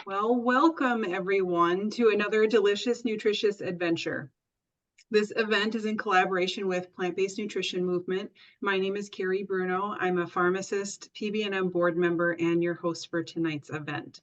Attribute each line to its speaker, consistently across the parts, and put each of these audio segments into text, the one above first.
Speaker 1: Well, welcome everyone to another delicious, nutritious adventure. This event is in collaboration with Plant-Based Nutrition Movement. My name is Carrie Bruno. I'm a pharmacist, PBNM board member, and your host for tonight's event.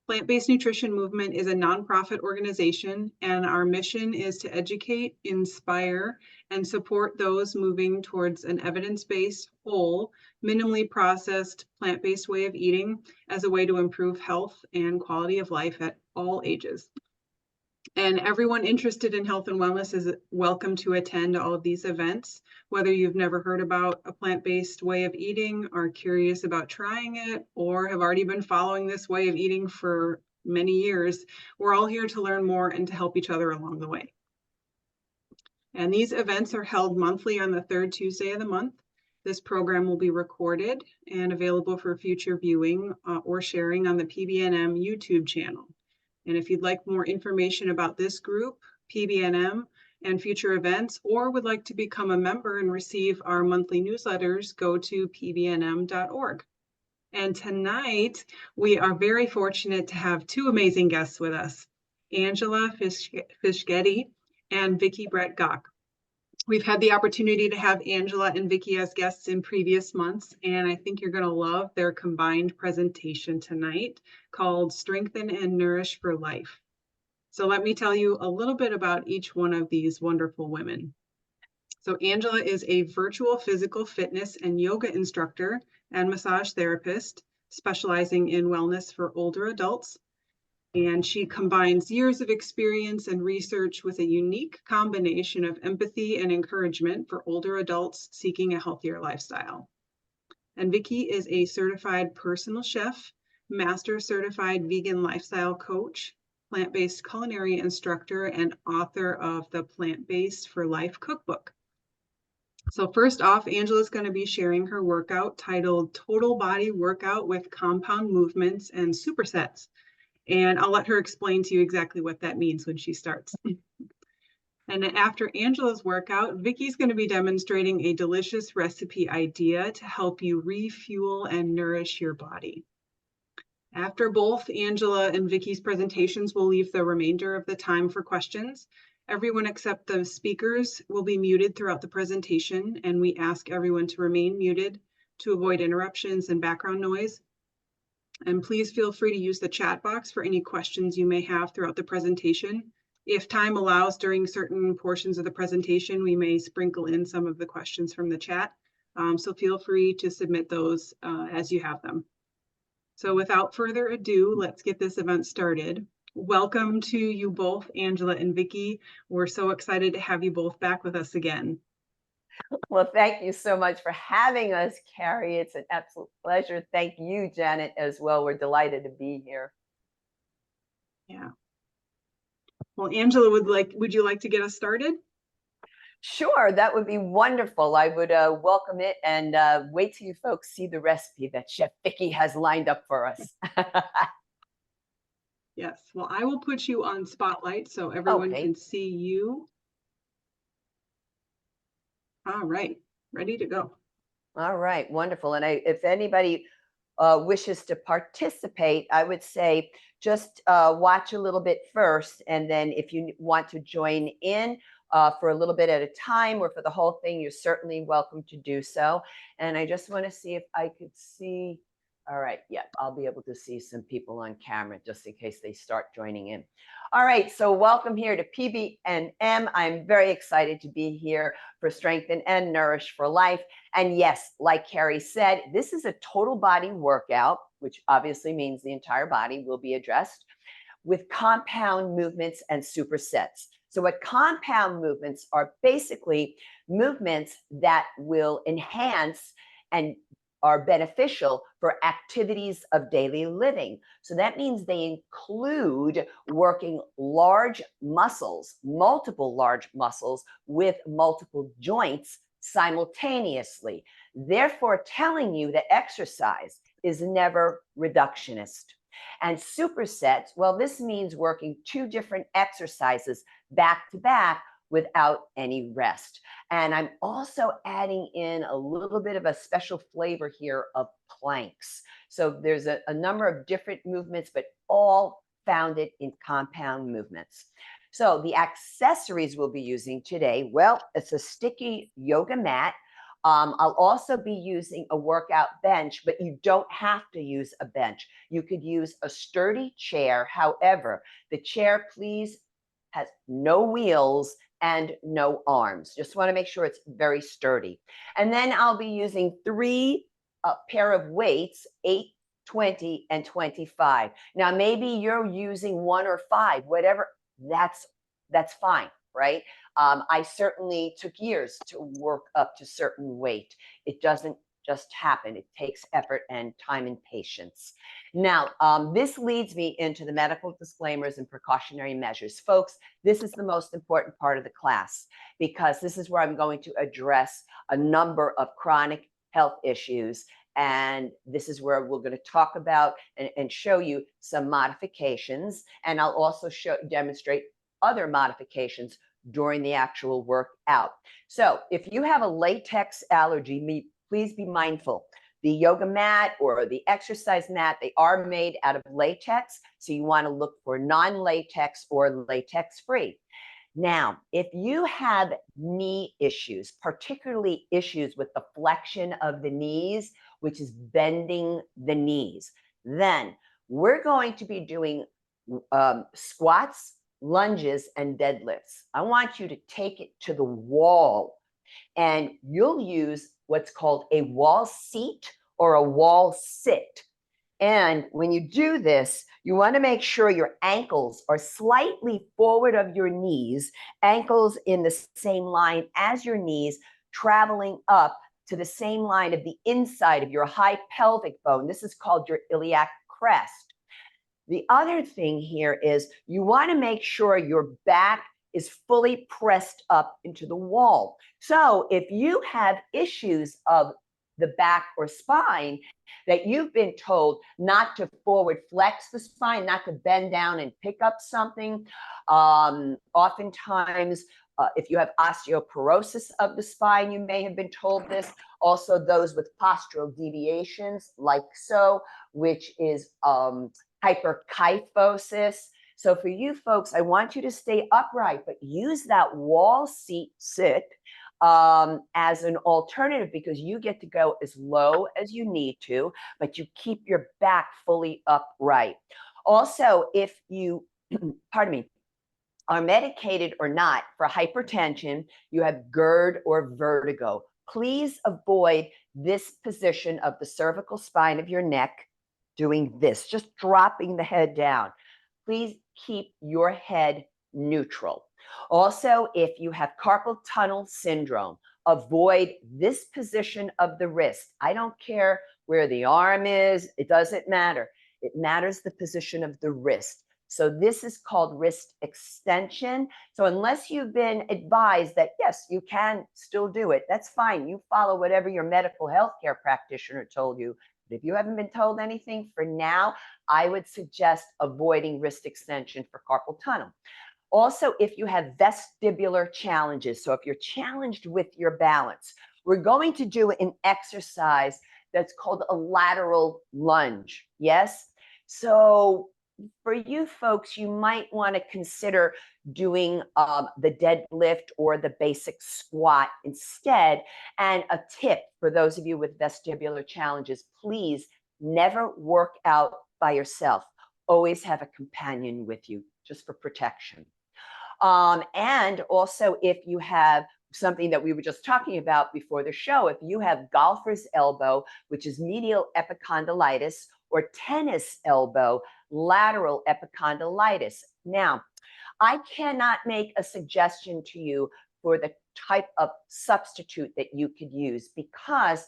Speaker 1: Plant-Based Nutrition Movement is a nonprofit organization, and our mission is to educate, inspire, and support those moving towards an evidence-based, whole, minimally processed, plant-based way of eating as a way to improve health and quality of life at all ages. And everyone interested in health and wellness is welcome to attend all of these events, whether you've never heard about a plant-based way of eating, are curious about trying it, or have already been following this way of eating for many years. We're all here to learn more and to help each other along the way. And these events are held monthly on the third Tuesday of the month. This program will be recorded and available for future viewing or sharing on the PBNM YouTube channel. And if you'd like more information about this group, PBNM, and future events, or would like to become a member and receive our monthly newsletters, go to pbnm.org. And tonight, we are very fortunate to have two amazing guests with us, Angela Fischetti and Vicki Brett-Gach. We've had the opportunity to have Angela and Vicki as guests in previous months, and I think you're going to love their combined presentation tonight called Strengthen and Nourish for Life. So let me tell you a little bit about each one of these wonderful women. So Angela is a virtual physical fitness and yoga instructor and massage therapist, specializing in wellness for older adults. And she combines years of experience and research with a unique combination of empathy and encouragement for older adults seeking a healthier lifestyle. And Vicki is a certified personal chef, master certified vegan lifestyle coach, plant-based culinary instructor, and author of the Plant-Based for Life cookbook. So first off, Angela's going to be sharing her workout titled Total Body Workout with Compound Movements and Supersets. And I'll let her explain to you exactly what that means when she starts. And after Angela's workout, Vicki's going to be demonstrating a delicious recipe idea to help you refuel and nourish your body. After both Angela and Vicki's presentations, we'll leave the remainder of the time for questions. Everyone except the speakers will be muted throughout the presentation, and we ask everyone to remain muted to avoid interruptions and background noise. And please feel free to use the chat box for any questions you may have throughout the presentation. If time allows during certain portions of the presentation, we may sprinkle in some of the questions from the chat. So feel free to submit those as you have them. So without further ado, let's get this event started. Welcome to you both, Angela and Vicki. We're so excited to have you both back with us again.
Speaker 2: Well, thank you so much for having us, Carrie. It's an absolute pleasure. Thank you, Janet, as well. We're delighted to be here.
Speaker 1: Yeah. Well, Angela, would you like to get us started?
Speaker 2: Sure, that would be wonderful. I would welcome it, and wait till you folks see the recipe that Chef Vicki has lined up for us.
Speaker 1: Yes, well, I will put you on spotlight so everyone can see you. All right, ready to go.
Speaker 2: All right, wonderful. And if anybody wishes to participate, I would say just watch a little bit first. And then if you want to join in for a little bit at a time or for the whole thing, you're certainly welcome to do so. And I just want to see if I could see. All right. Yeah, I'll be able to see some people on camera just in case they start joining in. All right. So welcome here to PBNM. I'm very excited to be here for Strengthen and Nourish for Life. And yes, like Carrie said, this is a total body workout, which obviously means the entire body will be addressed, with compound movements and supersets. So what compound movements are basically movements that will enhance and are beneficial for activities of daily living. So that means they include working large muscles, multiple large muscles with multiple joints simultaneously, therefore telling you that exercise is never reductionist. And supersets, well, this means working two different exercises back to back without any rest. And I'm also adding in a little bit of a special flavor here of planks So there's a number of different movements, but all founded in compound movements. So the accessories we'll be using today, well, it's a sticky yoga mat. I'll also be using a workout bench, but you don't have to use a bench. You could use a sturdy chair. However, the chair, please, has no wheels and no arms. Just want to make sure it's very sturdy. And then I'll be using 3 pair of weights, 8, 20, and 25. Now, maybe you're using 1 or 5, whatever, that's fine, right? I certainly took years to work up to certain weight. It doesn't just happen. It takes effort and time and patience. Now, this leads me into the medical disclaimers and precautionary measures. Folks, this is the most important part of the class because this is where I'm going to address a number of chronic health issues. And this is where we're going to talk about and show you some modifications. And I'll also demonstrate other modifications during the actual workout. So if you have a latex allergy, please be mindful. The yoga mat or the exercise mat, they are made out of latex. So you want to look for non-latex or latex-free. Now, if you have knee issues, particularly issues with the flexion of the knees, which is bending the knees, then we're going to be doing squats, lunges, and deadlifts. I want you to take it to the wall, and you'll use what's called a wall seat or a wall sit. And when you do this, you want to make sure your ankles are slightly forward of your knees, ankles in the same line as your knees, traveling up to the same line of the inside of your high pelvic bone. This is called your iliac crest. The other thing here is you want to make sure your back is fully pressed up into the wall. So if you have issues of the back or spine that you've been told not to forward flex the spine, not to bend down and pick up something, oftentimes if you have osteoporosis of the spine, you may have been told this. Also those with postural deviations like so, which is hyperkyphosis. So for you folks, I want you to stay upright, but use that wall seat sit as an alternative because you get to go as low as you need to, but you keep your back fully upright. Also, if you, pardon me, are medicated or not for hypertension, you have GERD or vertigo, please avoid this position of the cervical spine of your neck doing this, just dropping the head down. Please keep your head neutral. Also, if you have carpal tunnel syndrome, avoid this position of the wrist. I don't care where the arm is, it doesn't matter. It matters the position of the wrist. So this is called wrist extension. So unless you've been advised that, yes, you can still do it, that's fine. You follow whatever your medical healthcare practitioner told you. But if you haven't been told anything for now, I would suggest avoiding wrist extension for carpal tunnel. Also, if you have vestibular challenges, so if you're challenged with your balance, we're going to do an exercise that's called a lateral lunge. Yes? So for you folks, you might want to consider doing the deadlift or the basic squat instead. And a tip for those of you with vestibular challenges, please never work out by yourself. Always have a companion with you, just for protection. And also, if you have something that we were just talking about before the show, if you have golfer's elbow, which is medial epicondylitis, or tennis elbow, lateral epicondylitis. Now, I cannot make a suggestion to you for the type of substitute that you could use because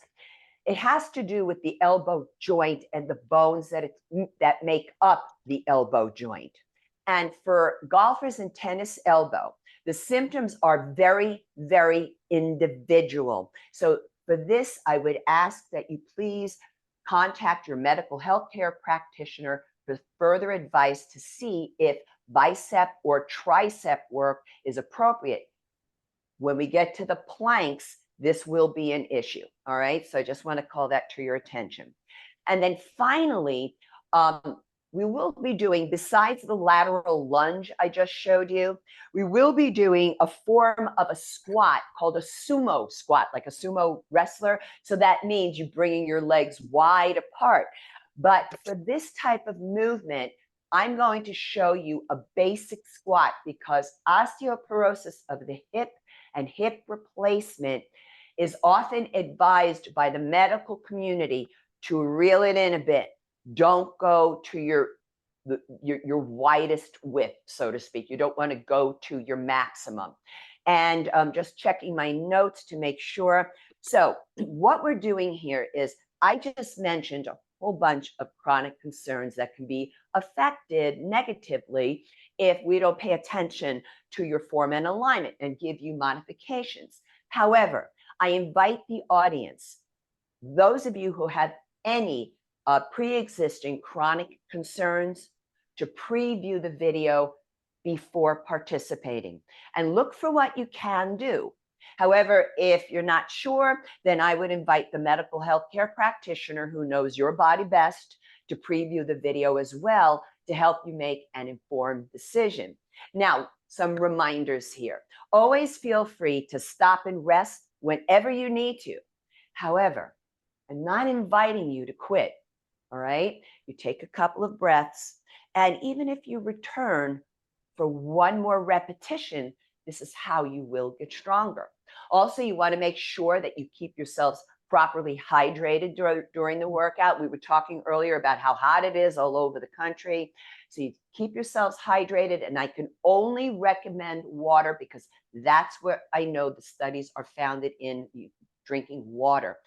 Speaker 2: it has to do with the elbow joint and the bones that make up the elbow joint. And for golfers and tennis elbow, the symptoms are very, very individual. So for this, I would ask that you please contact your medical healthcare practitioner for further advice to see if bicep or tricep work is appropriate. When we get to the planks, this will be an issue. All right. So I just want to call that to your attention. And then finally, we will be doing, besides the lateral lunge I just showed you, we will be doing a form of a squat called a sumo squat, like a sumo wrestler. So that means you're bringing your legs wide apart. But for this type of movement, I'm going to show you a basic squat because osteoporosis of the hip and hip replacement is often advised by the medical community to reel it in a bit. Don't go to your widest width, so to speak. You don't want to go to your maximum. And just checking my notes to make sure. So what we're doing here is I just mentioned a whole bunch of chronic concerns that can be affected negatively if we don't pay attention to your form and alignment and give you modifications. However, I invite the audience, those of you who have any pre-existing chronic concerns, to preview the video before participating and look for what you can do. However, if you're not sure, then I would invite the medical healthcare practitioner who knows your body best to preview the video as well to help you make an informed decision. Now, some reminders here. Always feel free to stop and rest whenever you need to. However, I'm not inviting you to quit, all right? You take a couple of breaths, and even if you return for one more repetition, this is how you will get stronger. Also, you want to make sure that you keep yourselves properly hydrated during the workout. We were talking earlier about how hot it is all over the country. So you keep yourselves hydrated, and I can only recommend water because that's where I know the studies are founded in drinking water.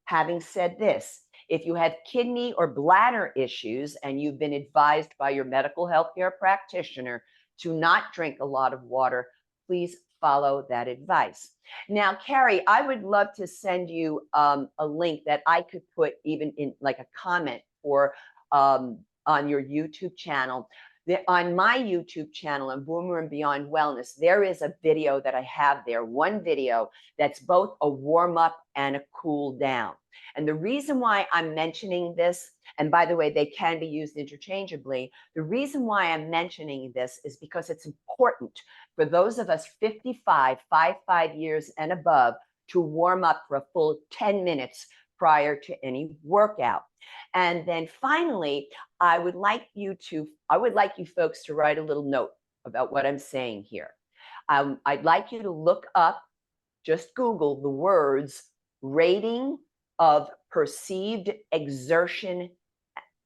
Speaker 2: Having said this, if you have kidney or bladder issues and you've been advised by your medical healthcare practitioner to not drink a lot of water, please follow that advice. Now, Carrie, I would love to send you a link that I could put even in like a comment or on your YouTube channel. On my YouTube channel, on Boomer and Beyond Wellness, there is a video that I have there, one video that's both a warm up and a cool down. And the reason why I'm mentioning this, and by the way, they can be used interchangeably. The reason why I'm mentioning this is because it's important for those of us 55 years and above to warm up for a full 10 minutes prior to any workout. And then finally, I would like you folks to write a little note about what I'm saying here. I'd like you to look up, just Google the words rating of perceived exertion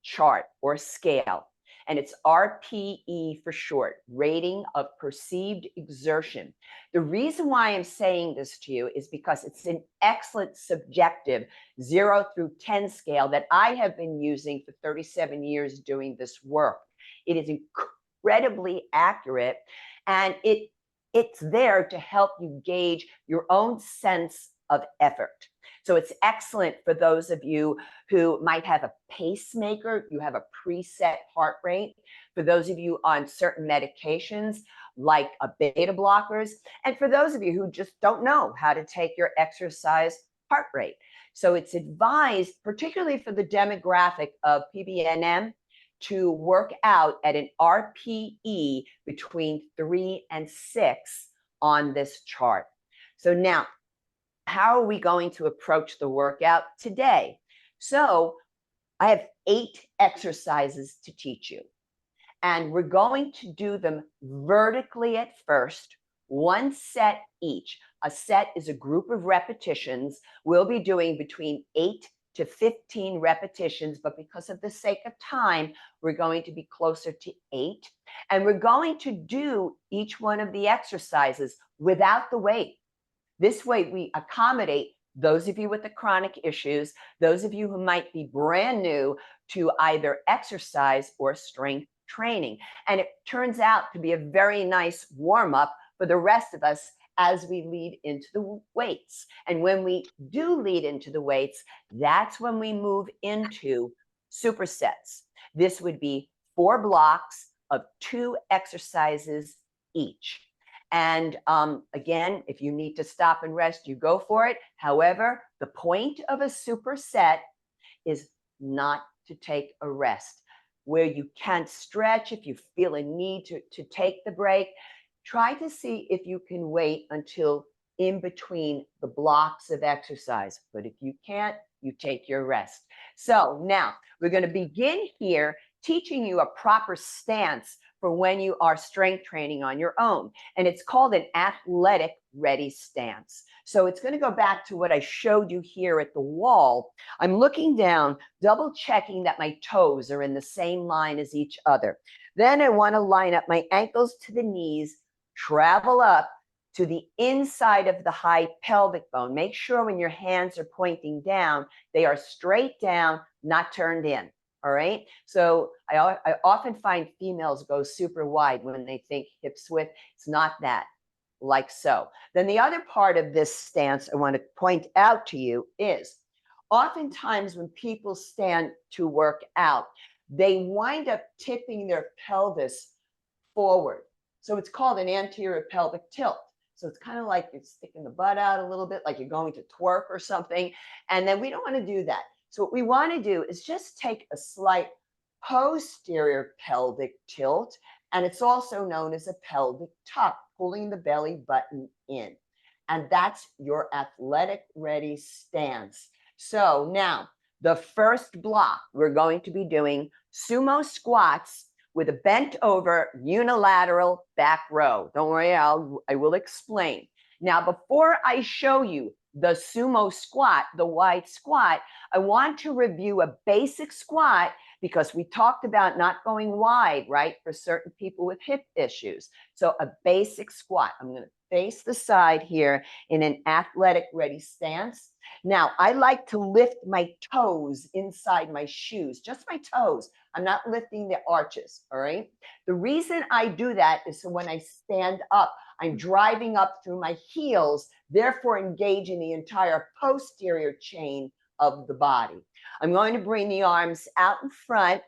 Speaker 2: chart or scale. And it's RPE for short, rating of perceived exertion. The reason why I'm saying this to you is because it's an excellent subjective 0 through 10 scale that I have been using for 37 years doing this work. It is incredibly accurate, and it's there to help you gauge your own sense of effort. So it's excellent for those of you who might have a pacemaker, you have a preset heart rate, for those of you on certain medications like beta blockers, and for those of you who just don't know how to take your exercise heart rate. So it's advised, particularly for the demographic of PBNM, to work out at an RPE between 3 and 6 on this chart. So now, how are we going to approach the workout today? So I have 8 exercises to teach you, and we're going to do them vertically at first, 1 set each. A set is a group of repetitions. We'll be doing between 8 to 15 repetitions, but because of the sake of time, we're going to be closer to 8. And we're going to do each one of the exercises without the weight. This way, we accommodate those of you with the chronic issues, those of you who might be brand new to either exercise or strength training. And it turns out to be a very nice warm-up for the rest of us as we lead into the weights. And when we do lead into the weights, that's when we move into supersets. This would be 4 blocks of 2 exercises each. And again, if you need to stop and rest, you go for it. However, the point of a superset is not to take a rest. Where you can't stretch, if you feel a need to take the break, try to see if you can wait until in between the blocks of exercise. But if you can't, you take your rest. So now we're going to begin here teaching you a proper stance for when you are strength training on your own. And it's called an athletic ready stance. So it's going to go back to what I showed you here at the wall. I'm looking down, double checking that my toes are in the same line as each other. Then I want to line up my ankles to the knees, travel up to the inside of the high pelvic bone. Make sure when your hands are pointing down, they are straight down, not turned in. All right. So I often find females go super wide when they think hips width. It's not that, like so. Then the other part of this stance I want to point out to you is oftentimes when people stand to work out, they wind up tipping their pelvis forward. So it's called an anterior pelvic tilt. So it's kind of like you're sticking the butt out a little bit, like you're going to twerk or something. And then we don't want to do that. So what we want to do is just take a slight posterior pelvic tilt, and it's also known as a pelvic tuck, pulling the belly button in. And that's your athletic ready stance. So now the first block, we're going to be doing sumo squats with a bent over unilateral back row. Don't worry, I will explain. Now, before I show you the sumo squat, the wide squat, I want to review a basic squat because we talked about not going wide, right, for certain people with hip issues. So a basic squat. I'm going to face the side here in an athletic ready stance. Now, I like to lift my toes inside my shoes, just my toes. I'm not lifting the arches, all right? The reason I do that is so when I stand up, I'm driving up through my heels, therefore engaging the entire posterior chain of the body. I'm going to bring the arms out in front.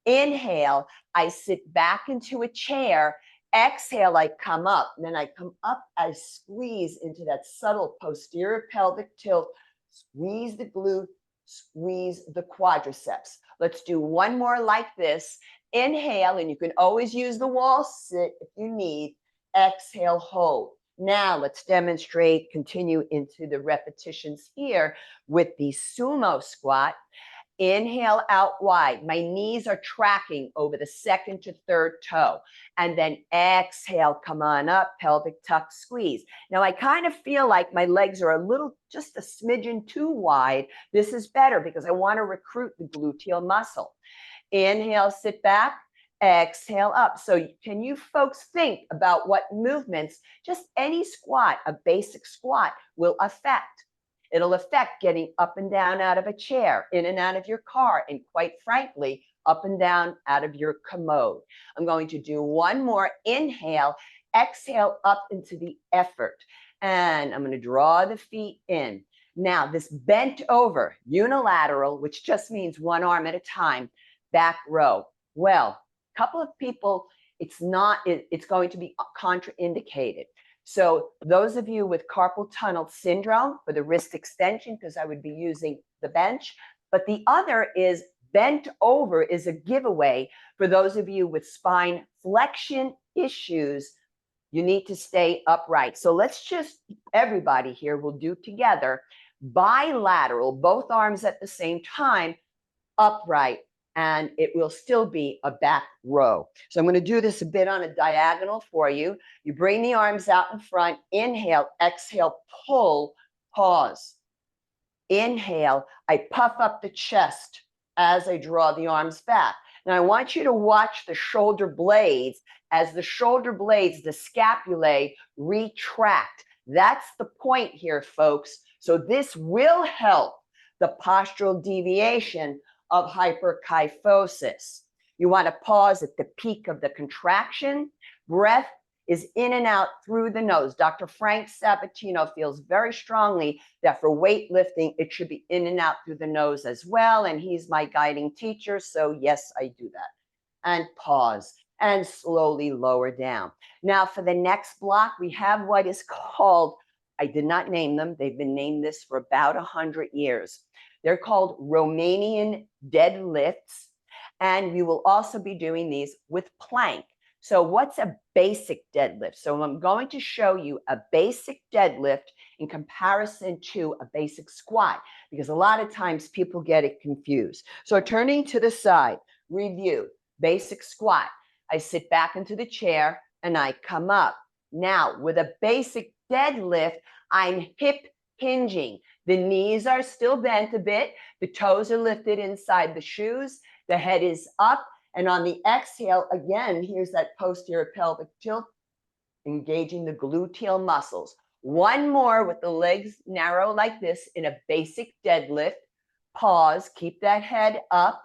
Speaker 2: Inhale, I sit back into a chair. Exhale, I come up. Then I come up, I squeeze into that subtle posterior pelvic tilt, squeeze the glute, squeeze the quadriceps. Let's do one more like this. Inhale, and you can always use the wall sit if you need. Exhale, hold. Now let's demonstrate, continue into the repetitions here with the sumo squat. Inhale out wide. My knees are tracking over the second to third toe. And then exhale, come on up, pelvic tuck squeeze. Now I kind of feel like my legs are a little, just a smidgen too wide. This is better because I want to recruit the gluteal muscle. Inhale, sit back. Exhale up. So can you folks think about what movements just any squat, a basic squat, will affect? It'll affect getting up and down out of a chair, in and out of your car, and quite frankly, up and down out of your commode. I'm going to do one more inhale, exhale up into the effort. And I'm going to draw the feet in. Now, this bent over unilateral, which just means one arm at a time, back row. Well, a couple of people, it's going to be contraindicated. So those of you with carpal tunnel syndrome for the wrist extension, because I would be using the bench, but the other is bent over is a giveaway for those of you with spine flexion issues. You need to stay upright. So let's just, everybody here will do together bilateral, both arms at the same time, upright, and it will still be a back row. So I'm going to do this a bit on a diagonal for you. You bring the arms out in front, inhale, exhale, pull, pause. Inhale, I puff up the chest as I draw the arms back. Now I want you to watch the shoulder blades as the shoulder blades, the scapulae retract. That's the point here, folks. So this will help the postural deviation of hyperkyphosis. You want to pause at the peak of the contraction. Breath is in and out through the nose. Dr. Frank Sabatino feels very strongly that for weightlifting, it should be in and out through the nose as well. And he's my guiding teacher. So yes, I do that. And pause and slowly lower down. Now for the next block, we have what is called, I did not name them. They've been named this for about 100 years. They're called Romanian deadlifts. And we will also be doing these with plank. So what's a basic deadlift? So I'm going to show you a basic deadlift in comparison to a basic squat, because a lot of times people get it confused. So turning to the side, review, basic squat. I sit back into the chair and I come up. Now with a basic deadlift, I'm hip hinging. The knees are still bent a bit. The toes are lifted inside the shoes. The head is up. And on the exhale, again, here's that posterior pelvic tilt, engaging the gluteal muscles. One more with the legs narrow like this in a basic deadlift. Pause, keep that head up.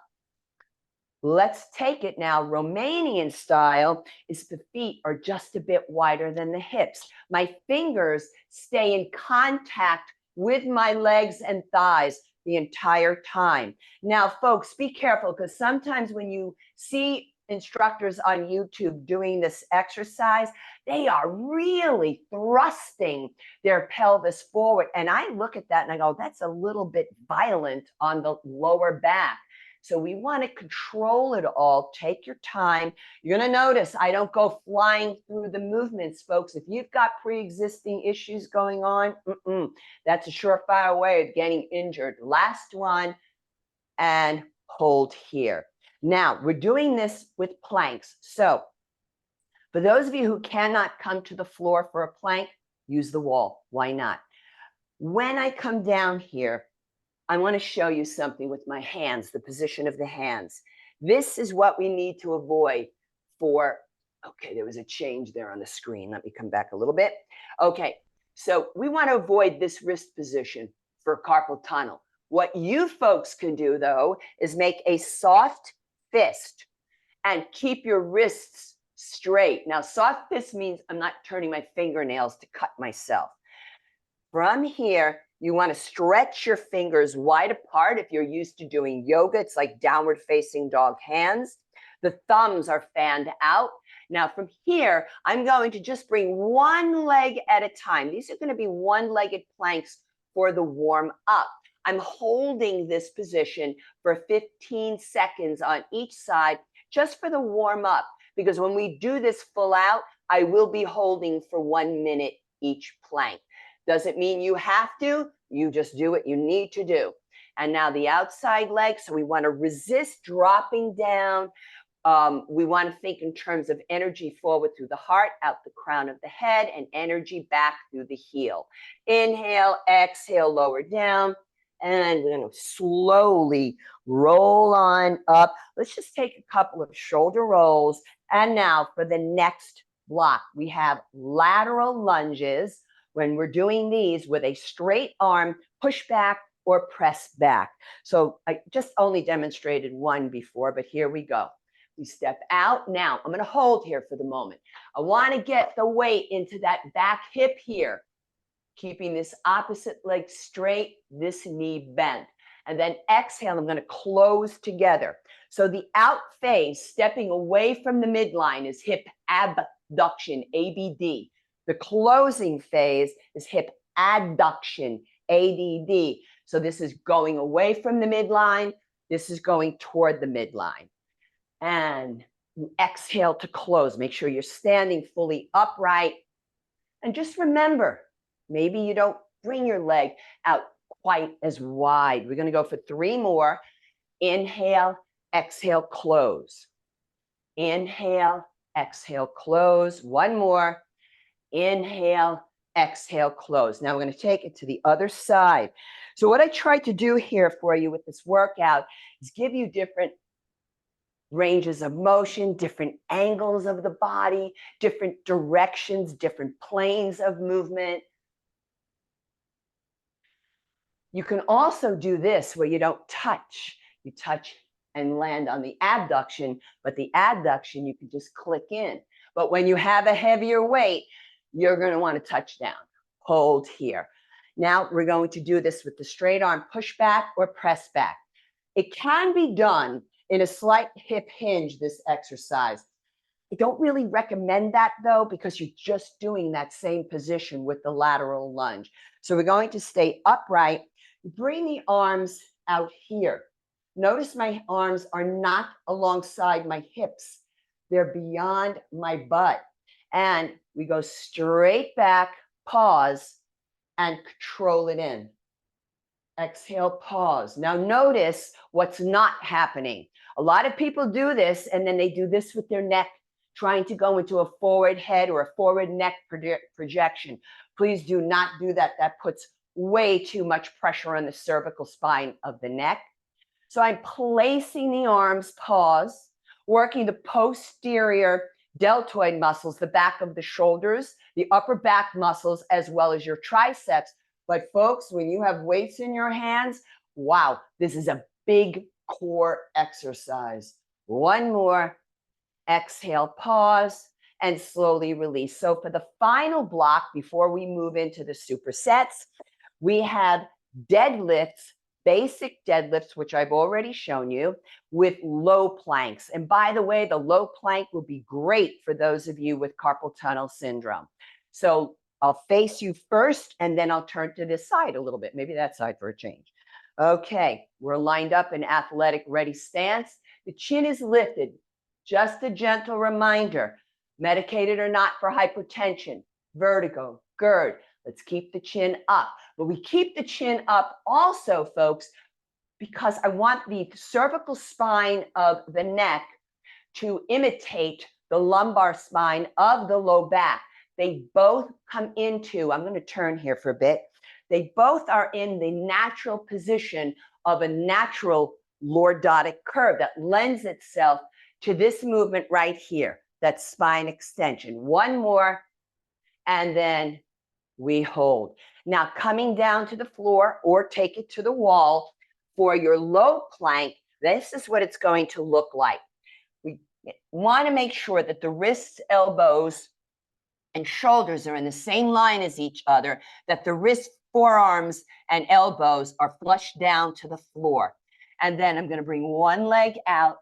Speaker 2: Let's take it now. Romanian style is the feet are just a bit wider than the hips. My fingers stay in contact with my legs and thighs the entire time. Now, folks, be careful, because sometimes when you see instructors on YouTube doing this exercise, they are really thrusting their pelvis forward. And I look at that and I go, that's a little bit violent on the lower back. So we want to control it all. Take your time. You're going to notice I don't go flying through the movements, folks. If you've got pre-existing issues going on, that's a surefire way of getting injured. Last one, and hold here. Now, we're doing this with planks. So for those of you who cannot come to the floor for a plank, use the wall. Why not? When I come down here, I want to show you something with my hands, the position of the hands. This is what we need to avoid for, okay, there was a change there on the screen. Let me come back a little bit. Okay, so we want to avoid this wrist position for carpal tunnel. What you folks can do, though, is make a soft fist and keep your wrists straight. Now, soft fist means I'm not turning my fingernails to cut myself. From here, you want to stretch your fingers wide apart. If you're used to doing yoga, it's like downward facing dog hands. The thumbs are fanned out. Now from here, I'm going to just bring one leg at a time. These are going to be one-legged planks for the warm up. I'm holding this position for 15 seconds on each side just for the warm up, because when we do this full out, I will be holding for 1 minute each plank. Doesn't mean you have to, you just do what you need to do. And now the outside leg, so we want to resist dropping down. We want to think in terms of energy forward through the heart, out the crown of the head, and energy back through the heel. Inhale, exhale, lower down, and we're going to slowly roll on up. Let's just take a couple of shoulder rolls. And now for the next block, we have lateral lunges. When we're doing these with a straight arm, push back or press back. So I just only demonstrated one before, but here we go. We step out. Now I'm going to hold here for the moment. I want to get the weight into that back hip here, keeping this opposite leg straight, this knee bent. And then exhale, I'm going to close together. So the out phase, stepping away from the midline, is hip abduction, ABD. The closing phase is hip adduction, ADD. So this is going away from the midline. This is going toward the midline. And you exhale to close. Make sure you're standing fully upright. And just remember, maybe you don't bring your leg out quite as wide. We're going to go for 3 more. Inhale, exhale, close. Inhale, exhale, close. 1 more. Inhale, exhale, close. Now we're going to take it to the other side. So what I tried to do here for you with this workout is give you different ranges of motion, different angles of the body, different directions, different planes of movement. You can also do this where you don't touch. You touch and land on the abduction, but the adduction you can just click in. But when you have a heavier weight, you're going to want to touch down. Hold here. Now we're going to do this with the straight arm push back or press back. It can be done in a slight hip hinge, this exercise. I don't really recommend that though, because you're just doing that same position with the lateral lunge. So we're going to stay upright, bring the arms out here. Notice my arms are not alongside my hips. They're beyond my butt. And we go straight back, pause, and control it in. Exhale, pause. Now notice what's not happening. A lot of people do this and then they do this with their neck, trying to go into a forward head or a forward neck projection. Please do not do that. That puts way too much pressure on the cervical spine of the neck. So I'm placing the arms, pause, working the posterior deltoid muscles, the back of the shoulders, the upper back muscles, as well as your triceps. But folks, when you have weights in your hands, wow, this is a big core exercise. One more. Exhale, pause, and slowly release. So for the final block, before we move into the supersets, we have deadlifts, basic deadlifts, which I've already shown you, with low planks. And by the way, the low plank will be great for those of you with carpal tunnel syndrome. So I'll face you first, and then I'll turn to this side a little bit, maybe that side for a change. Okay, we're lined up in athletic ready stance. The chin is lifted. Just a gentle reminder, medicated or not for hypertension, vertigo, GERD, let's keep the chin up. But we keep the chin up also, folks, because I want the cervical spine of the neck to imitate the lumbar spine of the low back. They both come into, I'm going to turn here for a bit, they both are in the natural position of a natural lordotic curve that lends itself to this movement right here, that spine extension. One more, and then we hold. Now coming down to the floor or take it to the wall for your low plank, this is what it's going to look like. We want to make sure that the wrists, elbows, and shoulders are in the same line as each other, that the wrists, forearms, and elbows are flush down to the floor. And then I'm going to bring one leg out,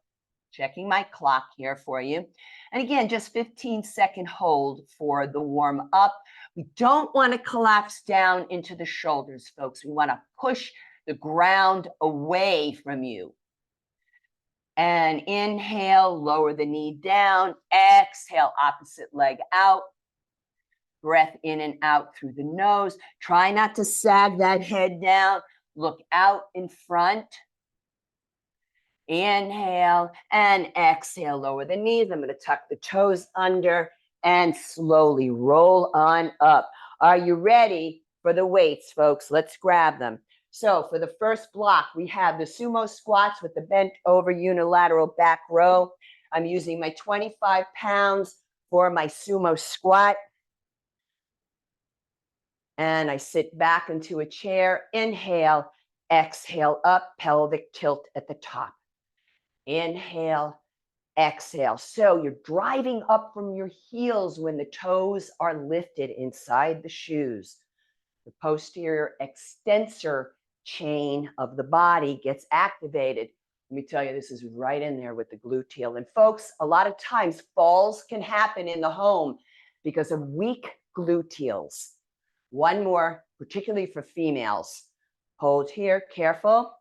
Speaker 2: checking my clock here for you. And again, just 15-second hold for the warm up. We don't want to collapse down into the shoulders, folks. We want to push the ground away from you. And inhale, lower the knee down. Exhale, opposite leg out. Breath in and out through the nose. Try not to sag that head down. Look out in front. Inhale and exhale, lower the knees. I'm going to tuck the toes under and slowly roll on up. Are you ready for the weights, folks? Let's grab them. So for the first block, we have the sumo squats with the bent over unilateral back row. I'm using my 25 pounds for my sumo squat. And I sit back into a chair. Inhale, exhale up, pelvic tilt at the top. Inhale, exhale. So you're driving up from your heels when the toes are lifted inside the shoes. The posterior extensor chain of the body gets activated. Let me tell you, this is right in there with the gluteal. And folks, a lot of times falls can happen in the home because of weak gluteals. One more, particularly for females. Hold here, careful.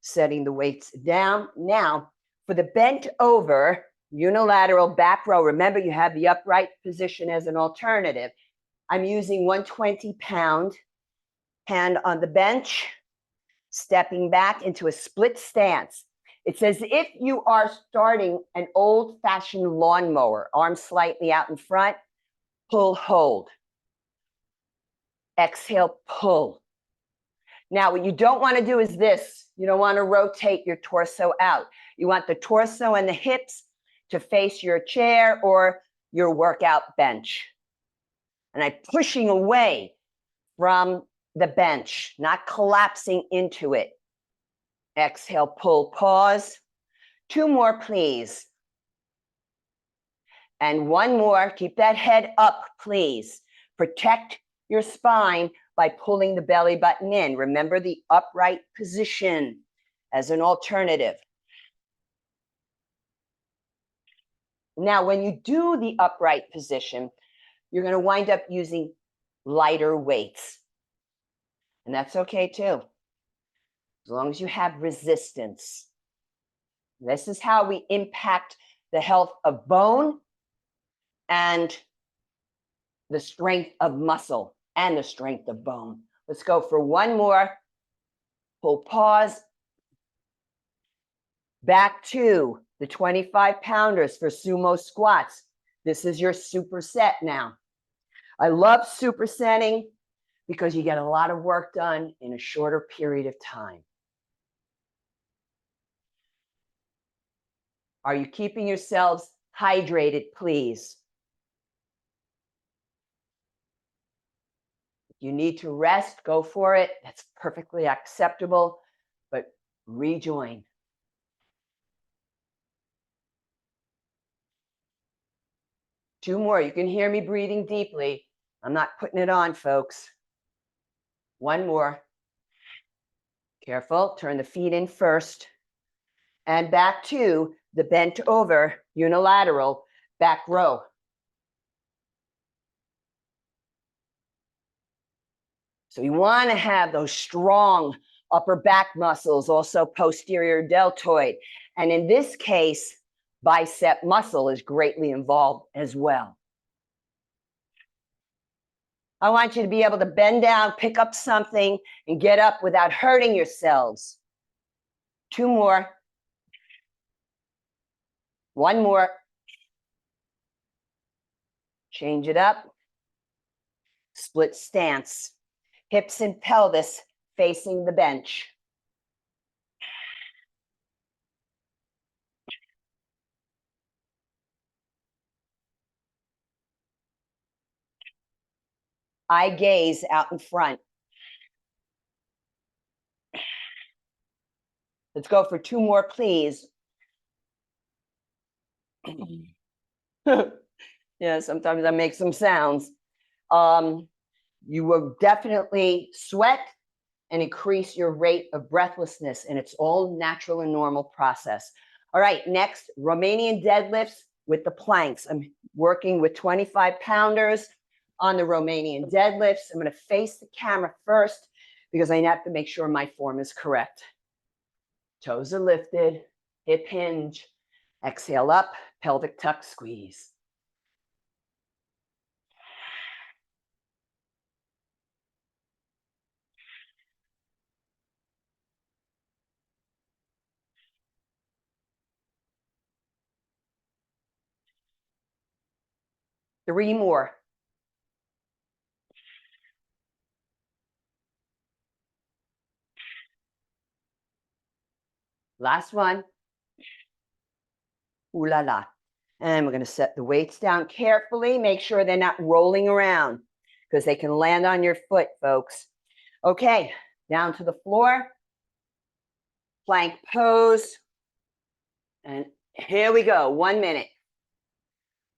Speaker 2: Setting the weights down. Now, for the bent over unilateral back row, remember you have the upright position as an alternative. I'm using 120-pound hand on the bench, stepping back into a split stance. It's as if you are starting an old-fashioned lawnmower, arms slightly out in front, pull, hold. Exhale, pull. Now, what you don't want to do is this. You don't want to rotate your torso out. You want the torso and the hips to face your chair or your workout bench. And I'm pushing away from the bench, not collapsing into it. Exhale, pull, pause. Two more, please. And one more. Keep that head up, please. Protect your spine by pulling the belly button in. Remember the upright position as an alternative. Now, when you do the upright position, you're going to wind up using lighter weights. And that's okay too. as long as you have resistance. This is how we impact the health of bone and the strength of muscle and the strength of bone. Let's go for one more. Pull pause. Back to the 25 pounders for sumo squats. This is your superset now. I love supersetting because you get a lot of work done in a shorter period of time. Are you keeping yourselves hydrated, please? If you need to rest, go for it. That's perfectly acceptable, but rejoin. Two more. You can hear me breathing deeply. I'm not putting it on, folks. One more. Careful. Turn the feet in first. And back to the bent over unilateral back row. So you want to have those strong upper back muscles, also posterior deltoid. And in this case, bicep muscle is greatly involved as well. I want you to be able to bend down, pick up something, and get up without hurting yourselves. Two more. One more. Change it up. Split stance. Hips and pelvis facing the bench. Eye gaze out in front. Let's go for two more, please. Yeah, sometimes I make some sounds. You will definitely sweat and increase your rate of breathlessness, and it's all natural and normal process. All right, next, Romanian deadlifts with the planks. I'm working with 25 pounders on the Romanian deadlifts. I'm going to face the camera first because I have to make sure my form is correct. Toes are lifted, hip hinge, exhale up, pelvic tuck squeeze. Three more. Last one. Ooh la la. And we're going to set the weights down carefully. Make sure they're not rolling around because they can land on your foot, folks. Okay, down to the floor. Plank pose. And here we go, 1 minute.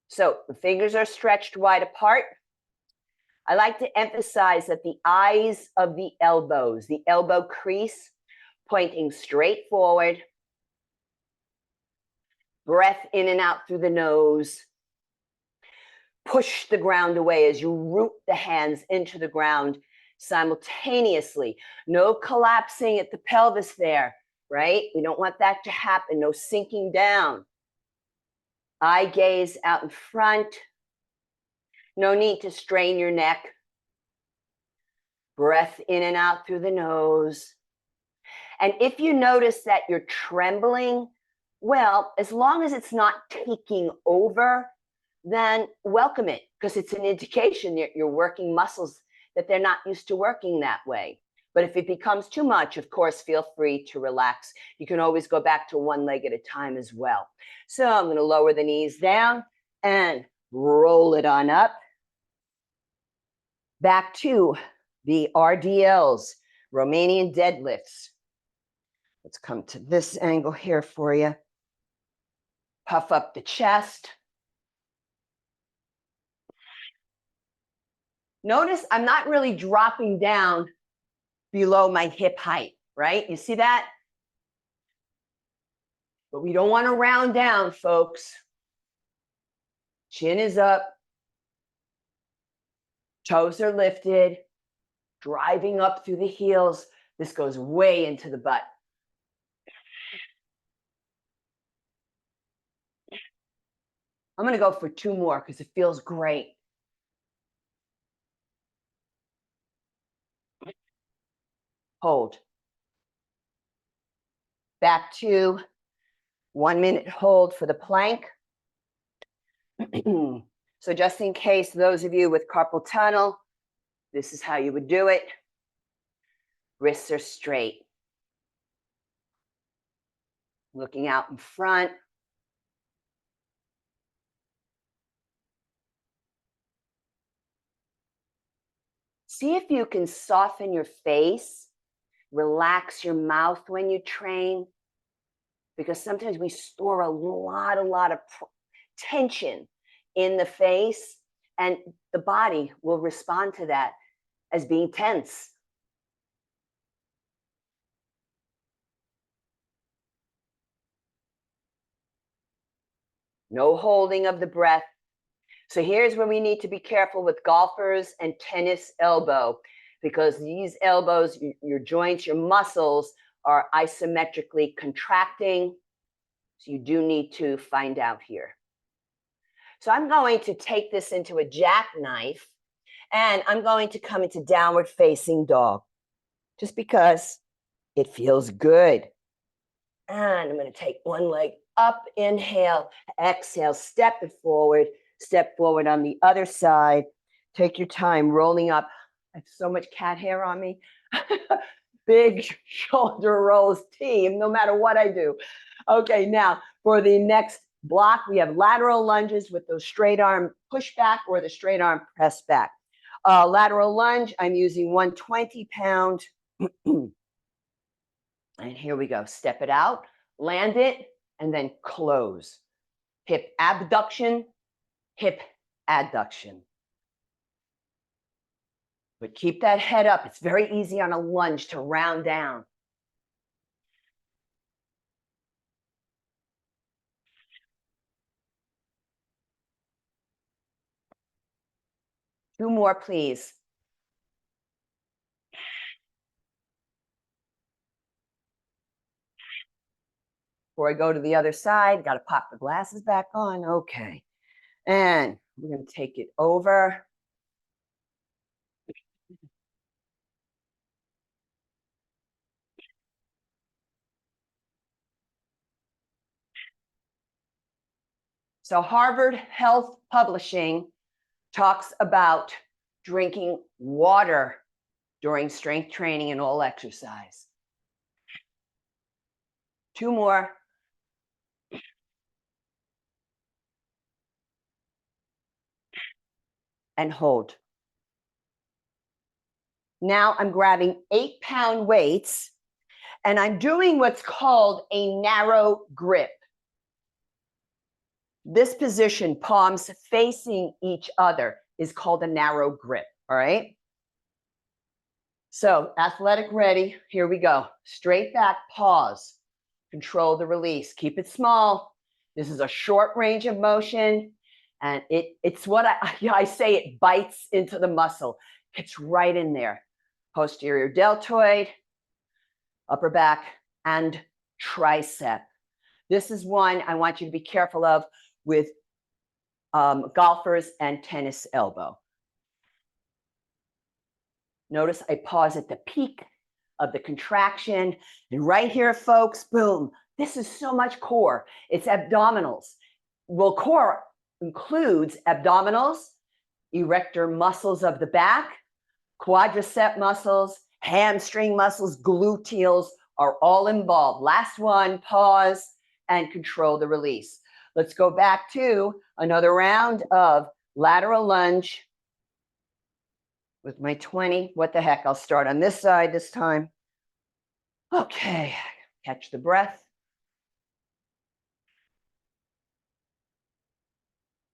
Speaker 2: So the fingers are stretched wide apart. I like to emphasize that the eyes of the elbows, the elbow crease, pointing straight forward. Breath in and out through the nose. Push the ground away as you root the hands into the ground simultaneously. No collapsing at the pelvis there, right? We don't want that to happen. No sinking down. Eye gaze out in front. No need to strain your neck. Breath in and out through the nose. And if you notice that you're trembling, well, as long as it's not taking over, then welcome it, because it's an indication that you're working muscles that they're not used to working that way. But if it becomes too much, of course, feel free to relax. You can always go back to one leg at a time as well. So I'm going to lower the knees down and roll it on up. Back to the RDLs, Romanian deadlifts. Let's come to this angle here for you. Puff up the chest. Notice I'm not really dropping down below my hip height, right? You see that? But we don't want to round down, folks. Chin is up. Toes are lifted. Driving up through the heels. This goes way into the butt. I'm going to go for 2 more because it feels great. Hold. Back to 1 minute hold for the plank. So just in case those of you with carpal tunnel, this is how you would do it. Wrists are straight. Looking out in front. See if you can soften your face, relax your mouth when you train, because sometimes we store a lot of tension in the face, and the body will respond to that as being tense. No holding of the breath. So here's where we need to be careful with golfers and tennis elbow, because these elbows, your joints, your muscles are isometrically contracting. So you do need to find out here. So I'm going to take this into a jackknife, and I'm going to come into downward facing dog, just because it feels good. And I'm going to take one leg up, inhale, exhale, step forward on the other side. Take your time rolling up. I have so much cat hair on me. Big shoulder rolls team, no matter what I do. Okay, now for the next block, we have lateral lunges with those straight arm push back or the straight arm press back. Lateral lunge, I'm using 120-pound. And here we go. Step it out, land it, and then close. Hip abduction, hip adduction. But keep that head up. It's very easy on a lunge to round down. Two more, please. Before I go to the other side, got to pop the glasses back on. Okay. And we're going to take it over. So Harvard Health Publishing talks about drinking water during strength training and all exercise. Two more. And hold. Now I'm grabbing 8-pound weights, and I'm doing what's called a narrow grip. This position, palms facing each other, is called a narrow grip, all right? So athletic ready, here we go. Straight back, pause, control the release, keep it small. This is a short range of motion, and it's what I say, it bites into the muscle. It's right in there. Posterior deltoid, upper back, and tricep. This is one I want you to be careful of with golfers and tennis elbow. Notice I pause at the peak of the contraction. And right here, folks, boom. This is so much core. It's abdominals. Well, core includes abdominals, erector muscles of the back, quadricep muscles, hamstring muscles, gluteals are all involved. Last one, pause and control the release. Let's go back to another round of lateral lunge with my 20. What the heck, I'll start on this side this time. Okay, catch the breath.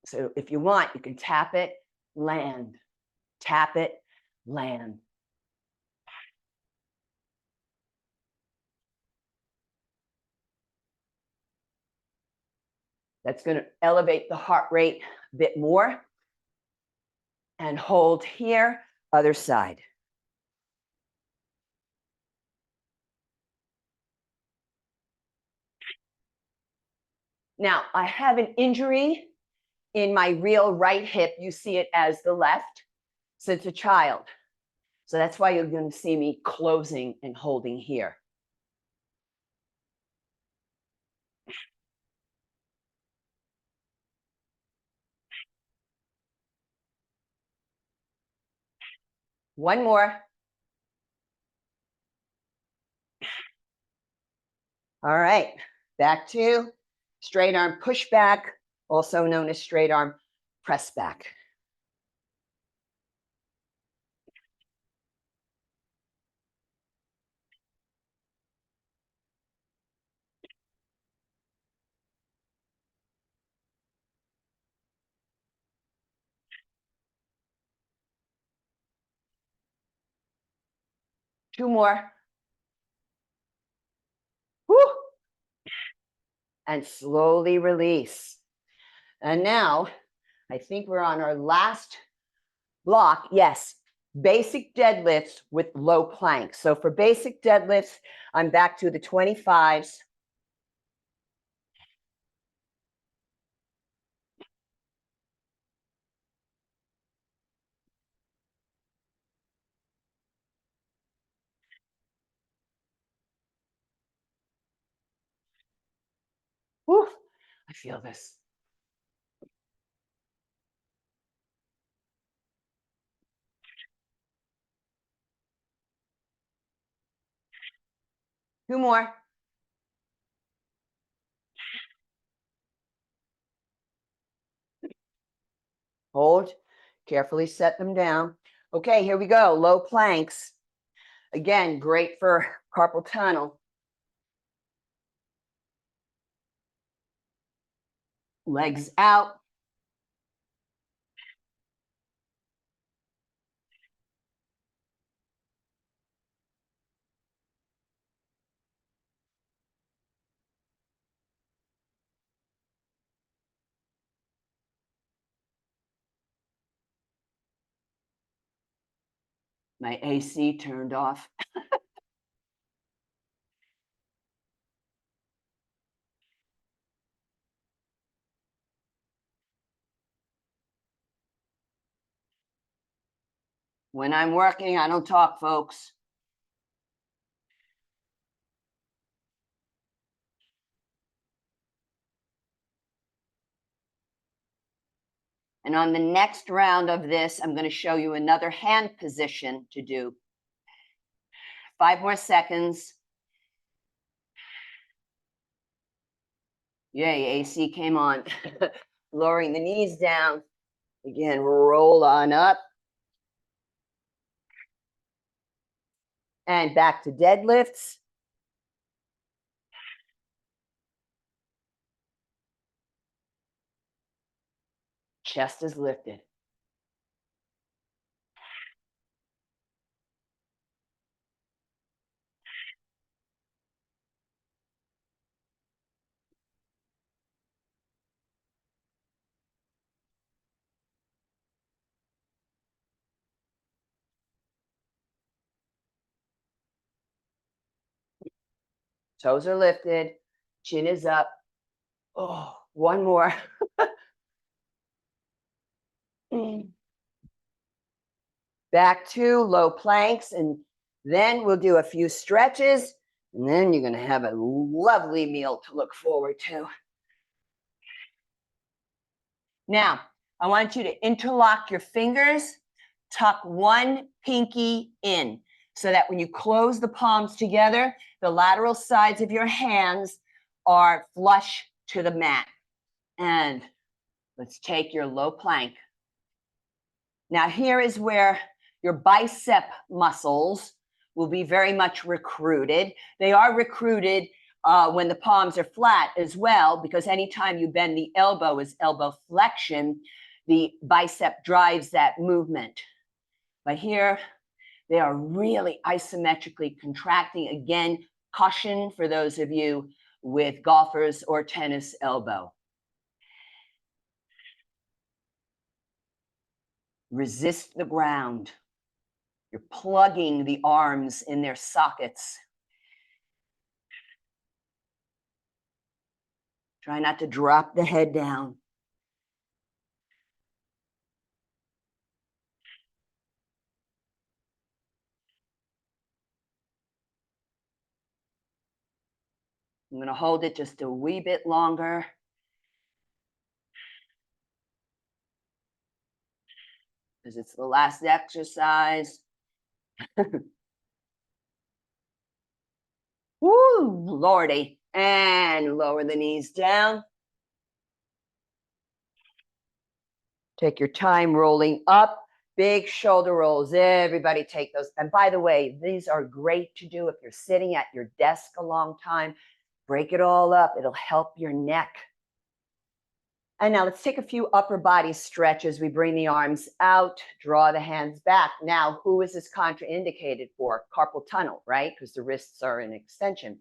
Speaker 2: So if you want, you can tap it, land, tap it, land. That's going to elevate the heart rate a bit more. And hold here, other side. Now, I have an injury in my real right hip. You see it as the left since a child. So that's why you're going to see me closing and holding here. One more. All right, back to straight arm push back, also known as straight arm press back. Two more. Woo. And slowly release. And now I think we're on our last block. Yes, basic deadlifts with low planks. So for basic deadlifts, I'm back to the 25s. Woo, I feel this. Two more. Hold, carefully set them down. Okay, here we go, low planks. Again, great for carpal tunnel. Legs out. My AC turned off. When I'm working, I don't talk, folks. And on the next round of this, I'm going to show you another hand position to do. 5 more seconds. Yay, AC came on. Lowering the knees down. Again, roll on up. And back to deadlifts. Chest is lifted. Toes are lifted. Chin is up. Oh, one more. Back to low planks, and then we'll do a few stretches, and then you're going to have a lovely meal to look forward to. Now, I want you to interlock your fingers, tuck one pinky in, so that when you close the palms together, the lateral sides of your hands are flush to the mat. And let's take your low plank. Now, here is where your bicep muscles will be very much recruited. They are recruited when the palms are flat as well, because anytime you bend the elbow is elbow flexion, the bicep drives that movement. But here, they are really isometrically contracting. Again, caution for those of you with golfers or tennis elbow. Resist the ground. You're plugging the arms in their sockets. Try not to drop the head down. I'm going to hold it just a wee bit longer. Because it's the last exercise. Woo, Lordy. And lower the knees down. Take your time rolling up. Big shoulder rolls. Everybody take those. And by the way, these are great to do if you're sitting at your desk a long time. Break it all up. It'll help your neck. And now let's take a few upper body stretches. We bring the arms out, draw the hands back. Now, who is this contraindicated for? Carpal tunnel, right? Because the wrists are an extension.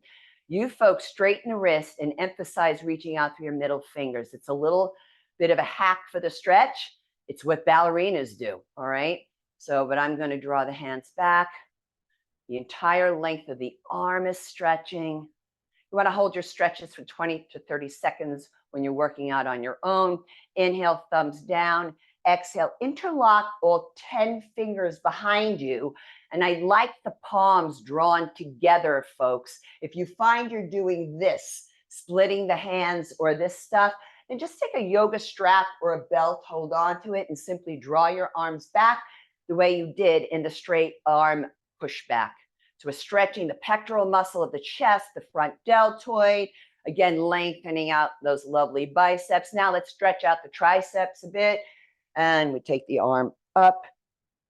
Speaker 2: You folks straighten the wrist and emphasize reaching out through your middle fingers. It's a little bit of a hack for the stretch. It's what ballerinas do, all right? So, but I'm going to draw the hands back. The entire length of the arm is stretching. You want to hold your stretches for 20 to 30 seconds when you're working out on your own. Inhale, thumbs down. Exhale, interlock all 10 fingers behind you. And I like the palms drawn together, folks. If you find you're doing this, splitting the hands or this stuff, then just take a yoga strap or a belt, hold on to it, and simply draw your arms back the way you did in the straight arm pushback. So we're stretching the pectoral muscle of the chest, the front deltoid, again, lengthening out those lovely biceps. Now let's stretch out the triceps a bit. And we take the arm up.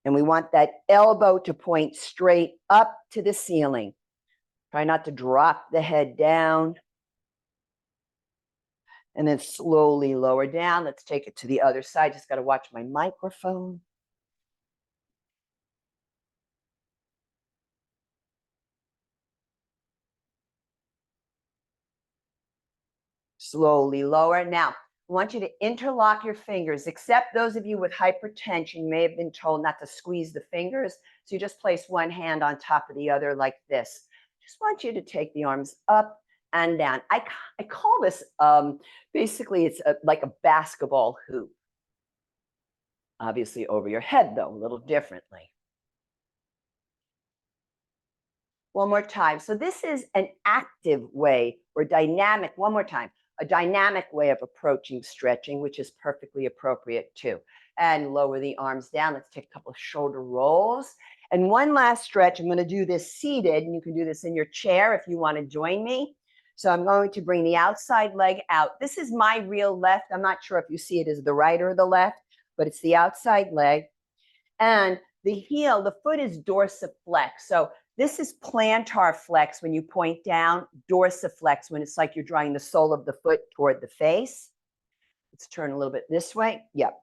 Speaker 2: And we want that elbow to point straight up to the ceiling. Try not to drop the head down. And then slowly lower down. Let's take it to the other side. Just got to watch my microphone. Slowly lower. Now, I want you to interlock your fingers, except those of you with hypertension may have been told not to squeeze the fingers. So you just place one hand on top of the other like this. Just want you to take the arms up and down. I call this, basically it's like a basketball hoop. Obviously over your head though, a little differently. One more time. So this is an active way or dynamic, one more time, a dynamic way of approaching stretching, which is perfectly appropriate too. And lower the arms down. Let's take a couple of shoulder rolls. And one last stretch. I'm going to do this seated, and you can do this in your chair if you want to join me. So I'm going to bring the outside leg out. This is my real left. I'm not sure if you see it as the right or the left, but it's the outside leg. And the heel, the foot is dorsiflex. So this is plantar flex when you point down, dorsiflex when it's like you're drawing the sole of the foot toward the face. Let's turn a little bit this way. Yep.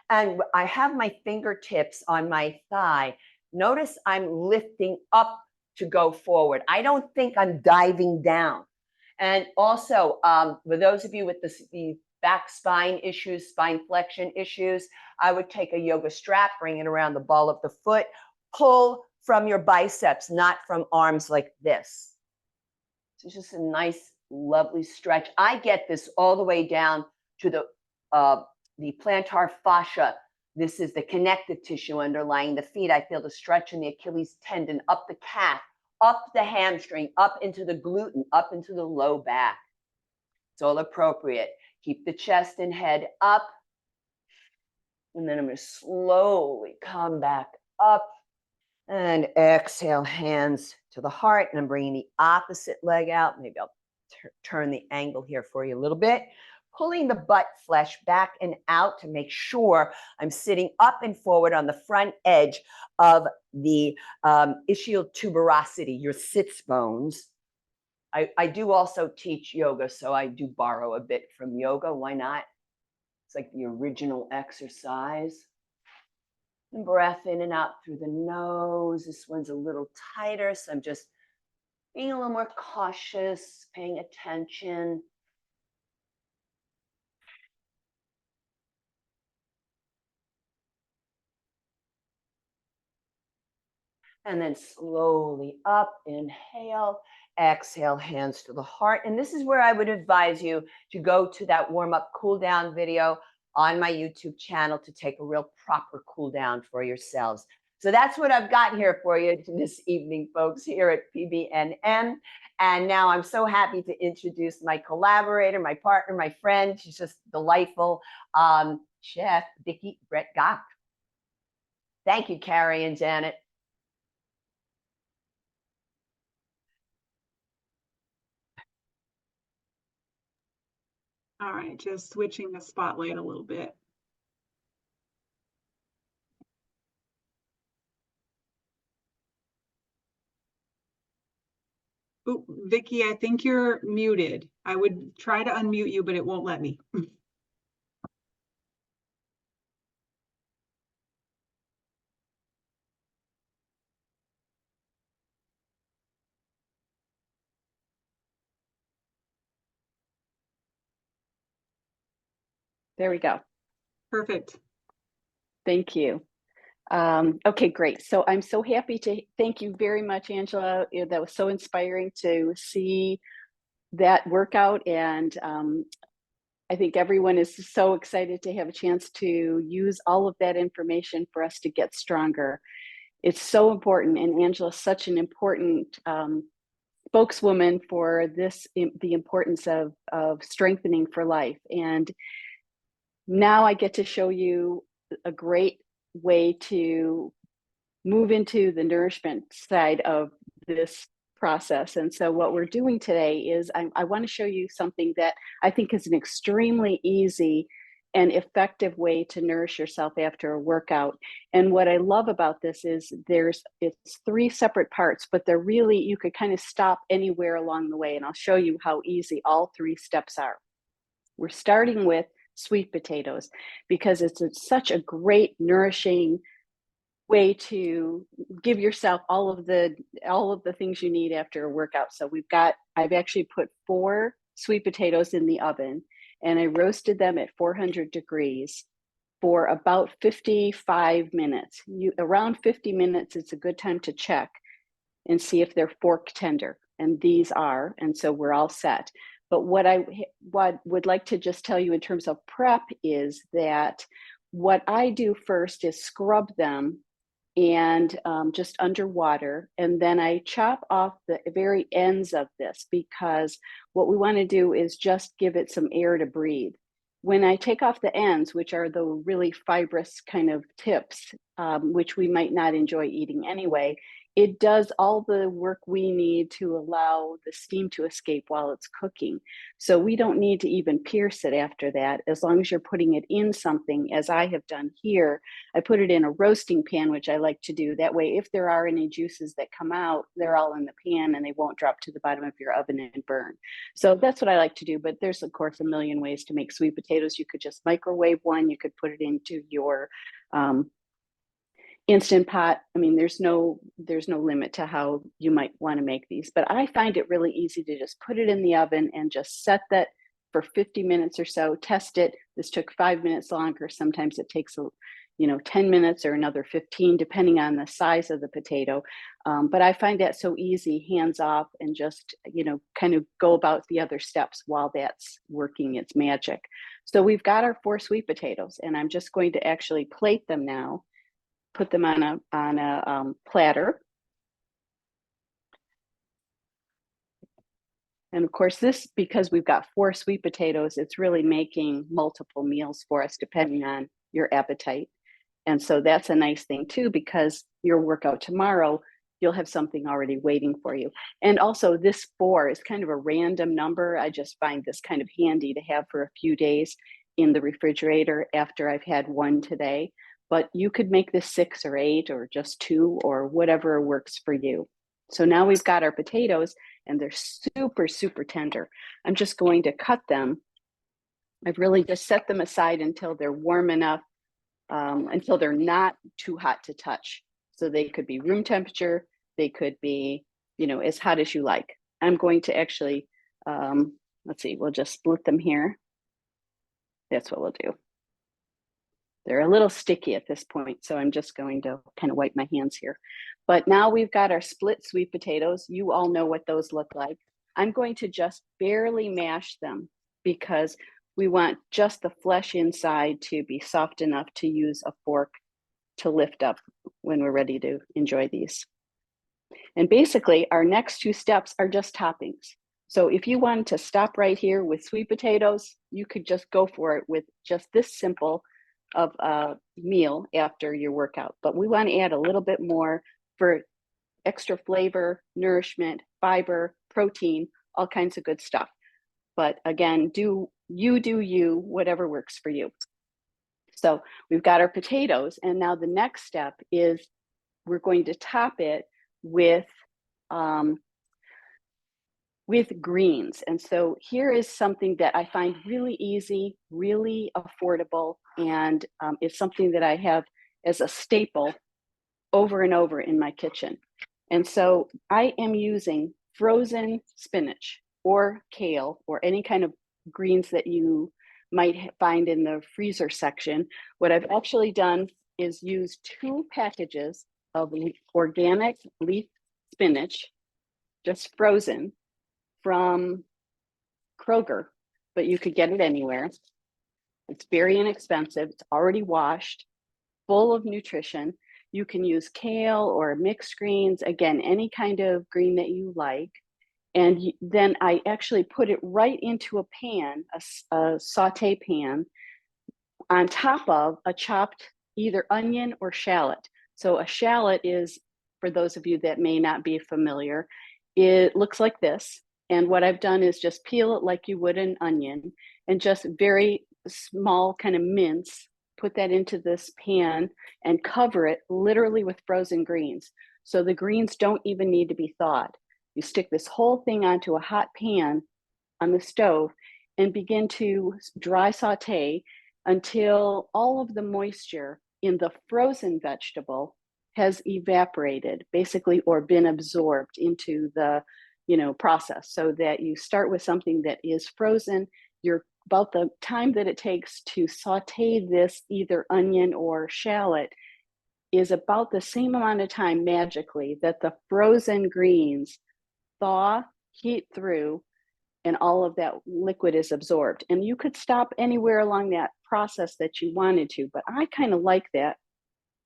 Speaker 2: And I have my fingertips on my thigh. Notice I'm lifting up to go forward. I don't think I'm diving down. And also, for those of you with the back spine issues, spine flexion issues, I would take a yoga strap, bring it around the ball of the foot, pull from your biceps, not from arms like this. So it's just a nice, lovely stretch. I get this all the way down to the plantar fascia. This is the connective tissue underlying the feet. I feel the stretch in the Achilles tendon, up the calf, up the hamstring, up into the gluten, up into the low back. It's all appropriate. Keep the chest and head up. And then I'm going to slowly come back up. And exhale, hands to the heart. And I'm bringing the opposite leg out. Maybe I'll turn the angle here for you a little bit. Pulling the butt flesh back and out to make sure I'm sitting up and forward on the front edge of the ischial tuberosity, your sits bones. I do also teach yoga, so I do borrow a bit from yoga. Why not? It's like the original exercise. And breath in and out through the nose. This one's a little tighter, so I'm just being a little more cautious, paying attention. And then slowly up, inhale, exhale, hands to the heart. And this is where I would advise you to go to that warm-up cool down video on my YouTube channel to take a real proper cool down for yourselves. So that's what I've got here for you this evening, folks, here at PBNM. And now I'm so happy to introduce my collaborator, my partner, my friend. She's just delightful, Chef Vicki Brett-Gach. Thank you, Carrie and Janet.
Speaker 1: All right, just switching the spotlight a little bit. Oh, Vicki, I think you're muted. I would try to unmute you, but it won't let me.
Speaker 3: There we go.
Speaker 1: Perfect.
Speaker 3: Thank you. Okay, great. So I'm so happy to thank you very much, Angela. That was so inspiring to see that workout. And I think everyone is so excited to have a chance to use all of that information for us to get stronger. It's so important. And Angela's such an important spokeswoman for this, the importance of strengthening for life. And now I get to show you a great way to move into the nourishment side of this process. And so what we're doing today is I want to show you something that I think is an extremely easy and effective way to nourish yourself after a workout. And what I love about this is it's 3 separate parts, but they're really, you could kind of stop anywhere along the way. And I'll show you how easy all 3 steps are. We're starting with sweet potatoes because it's such a great nourishing way to give yourself all of the things you need after a workout. So I've actually put 4 sweet potatoes in the oven and I roasted them at 400 degrees for about 55 minutes. Around 50 minutes, it's a good time to check and see if they're fork tender. And these are, and so we're all set. But what I would like to just tell you in terms of prep is that what I do first is scrub them and just underwater. And then I chop off the very ends of this because what we want to do is just give it some air to breathe. When I take off the ends, which are the really fibrous kind of tips, which we might not enjoy eating anyway, it does all the work we need to allow the steam to escape while it's cooking. So we don't need to even pierce it after that, as long as you're putting it in something, as I have done here. I put it in a roasting pan, which I like to do. That way, if there are any juices that come out, they're all in the pan and they won't drop to the bottom of your oven and burn. So that's what I like to do. But there's, of course, a million ways to make sweet potatoes. You could just microwave one. You could put it into your Instant Pot. I mean, there's no limit to how you might want to make these, but I find it really easy to just put it in the oven and just set that for 50 minutes or so, test it. This took 5 minutes longer. Sometimes it takes 10 minutes or another 15, depending on the size of the potato. But I find that so easy, hands off, and just, kind of go about the other steps while that's working its magic. So we've got our 4 sweet potatoes, and I'm just going to actually plate them now. Put them on a platter. And of course, this, because we've got 4 sweet potatoes, it's really making multiple meals for us depending on your appetite. And so that's a nice thing too, because your workout tomorrow, you'll have something already waiting for you. And also this 4 is kind of a random number. I just find this kind of handy to have for a few days in the refrigerator after I've had 1 today. But you could make this 6 or 8 or just 2 or whatever works for you. So now we've got our potatoes and they're super, super tender. I'm just going to cut them. I've really just set them aside until they're warm enough, until they're not too hot to touch. So they could be room temperature. They could be, as hot as you like. I'm going to actually, let's see, we'll just split them here. That's what we'll do. They're a little sticky at this point, so I'm just going to kind of wipe my hands here. But now we've got our split sweet potatoes. You all know what those look like. I'm going to just barely mash them because we want just the flesh inside to be soft enough to use a fork to lift up when we're ready to enjoy these. And basically, our next two steps are just toppings. So if you wanted to stop right here with sweet potatoes, you could just go for it with just this simple of a meal after your workout. But we want to add a little bit more for extra flavor, nourishment, fiber, protein, all kinds of good stuff. But again, do you, whatever works for you. So we've got our potatoes, and now the next step is we're going to top it with greens. And so here is something that I find really easy, really affordable, and it's something that I have as a staple over and over in my kitchen. And so I am using frozen spinach or kale or any kind of greens that you might find in the freezer section. What I've actually done is use 2 packages of organic leaf spinach, just frozen, from Kroger, but you could get it anywhere. It's very inexpensive. It's already washed, full of nutrition. You can use kale or mixed greens, again, any kind of green that you like. And then I actually put it right into a pan, a saute pan, on top of a chopped either onion or shallot. So a shallot is, for those of you that may not be familiar, it looks like this. And what I've done is just peel it like you would an onion and just very small kind of mince, put that into this pan and cover it literally with frozen greens. So the greens don't even need to be thawed. You stick this whole thing onto a hot pan on the stove and begin to dry saute until all of the moisture in the frozen vegetable has evaporated, basically, or been absorbed into the process, so that you start with something that is frozen. You're about the time that it takes to saute this either onion or shallot is about the same amount of time magically that the frozen greens thaw, heat through, and all of that liquid is absorbed. And you could stop anywhere along that process that you wanted to, but I kind of like that.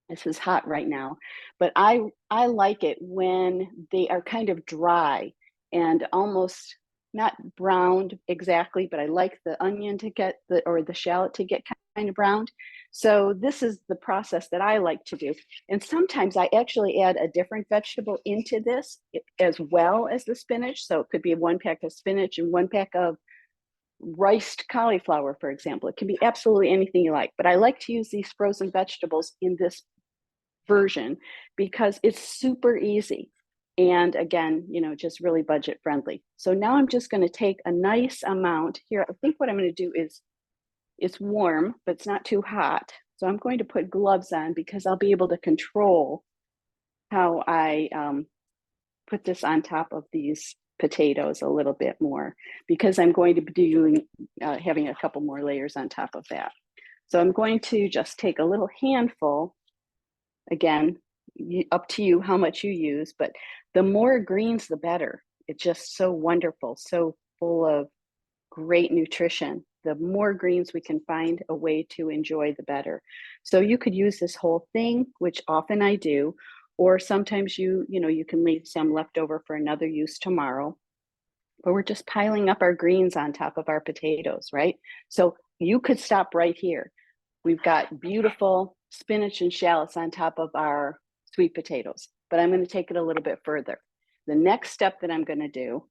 Speaker 3: This is hot right now, but I like it when they are kind of dry and almost not browned exactly, but I like the onion to get or the shallot to get kind of browned. So this is the process that I like to do. And sometimes I actually add a different vegetable into this as well as the spinach. So it could be 1 pack of spinach and 1 pack of riced cauliflower, for example. It can be absolutely anything you like, but I like to use these frozen vegetables in this version because it's super easy. And again, just really budget friendly. So now I'm just going to take a nice amount here. I think what I'm going to do is, it's warm, but it's not too hot. So I'm going to put gloves on because I'll be able to control how I put this on top of these potatoes a little bit more, because I'm going to be doing, having a couple more layers on top of that. So I'm going to just take a little handful. Again, up to you how much you use, but the more greens, the better. It's just so wonderful, so full of great nutrition. The more greens we can find a way to enjoy, the better. So you could use this whole thing, which often I do, or sometimes you can leave some left over for another use tomorrow. But we're just piling up our greens on top of our potatoes, right? So you could stop right here. We've got beautiful spinach and shallots on top of our sweet potatoes, but I'm going to take it a little bit further. The next step that I'm going to do,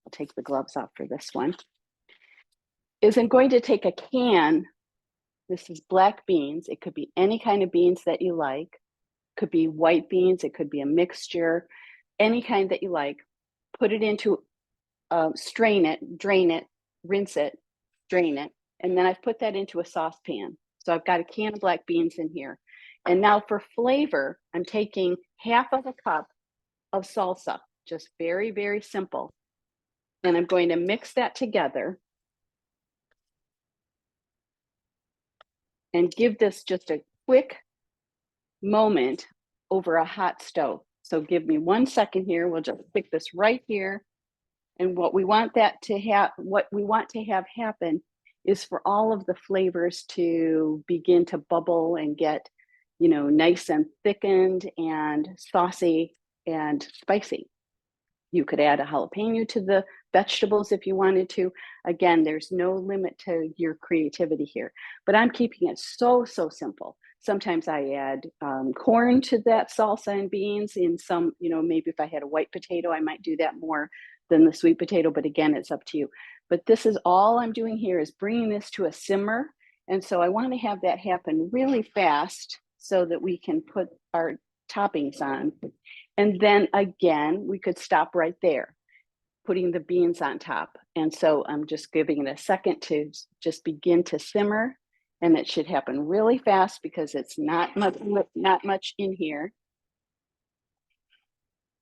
Speaker 3: I'll take the gloves off for this one, is I'm going to take a can. This is black beans. It could be any kind of beans that you like. It could be white beans. It could be a mixture, any kind that you like. Put it into, strain it, drain it, rinse it, drain it. And then I've put that into a saucepan. So I've got a can of black beans in here. And now for flavor, I'm taking half of a cup of salsa, just very, very simple. And I'm going to mix that together. and give this just a quick moment over a hot stove. So give me 1 second here. We'll just stick this right here. And what we want to have happen is for all of the flavors to begin to bubble and get, nice and thickened and saucy and spicy. You could add a jalapeno to the vegetables if you wanted to. Again, there's no limit to your creativity here, but I'm keeping it so simple. Sometimes I add corn to that salsa and beans. In some, maybe if I had a white potato, I might do that more than the sweet potato, but again, it's up to you. But this is all I'm doing here is bringing this to a simmer. And so I want to have that happen really fast so that we can put our toppings on. And then again, we could stop right there, putting the beans on top. And so I'm just giving it a second to just begin to simmer. And it should happen really fast because it's not much in here.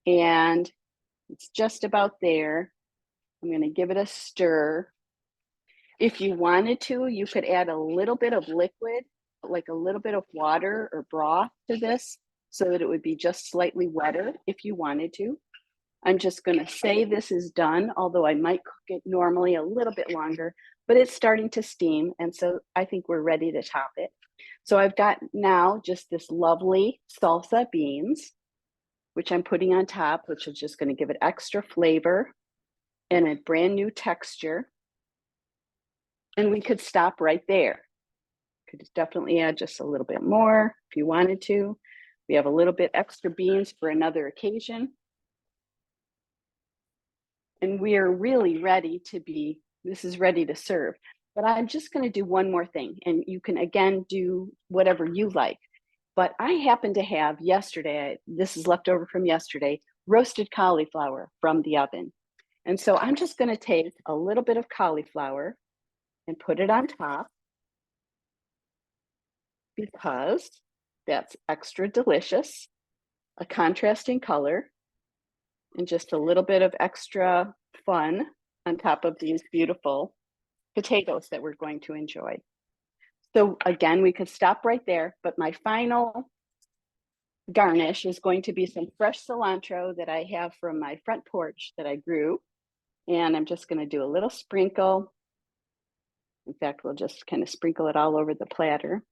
Speaker 3: And it's just about there. I'm going to give it a stir. If you wanted to, you could add a little bit of liquid, like a little bit of water or broth to this, so that it would be just slightly wetter if you wanted to. I'm just going to say this is done, although I might cook it normally a little bit longer, but it's starting to steam. And so I think we're ready to top it. So I've got now just this lovely salsa beans, which I'm putting on top, which is just going to give it extra flavor and a brand new texture. And we could stop right there. Could definitely add just a little bit more if you wanted to. We have a little bit extra beans for another occasion. And we are really ready this is ready to serve. But I'm just going to do one more thing. And you can, again, do whatever you like. But I happen to have yesterday, this is left over from yesterday, roasted cauliflower from the oven. And so I'm just going to take a little bit of cauliflower and put it on top because that's extra delicious, a contrasting color, and just a little bit of extra fun on top of these beautiful potatoes that we're going to enjoy. So again, we could stop right there, but my final garnish is going to be some fresh cilantro that I have from my front porch that I grew. And I'm just going to do a little sprinkle. In fact, we'll just kind of sprinkle it all over the platter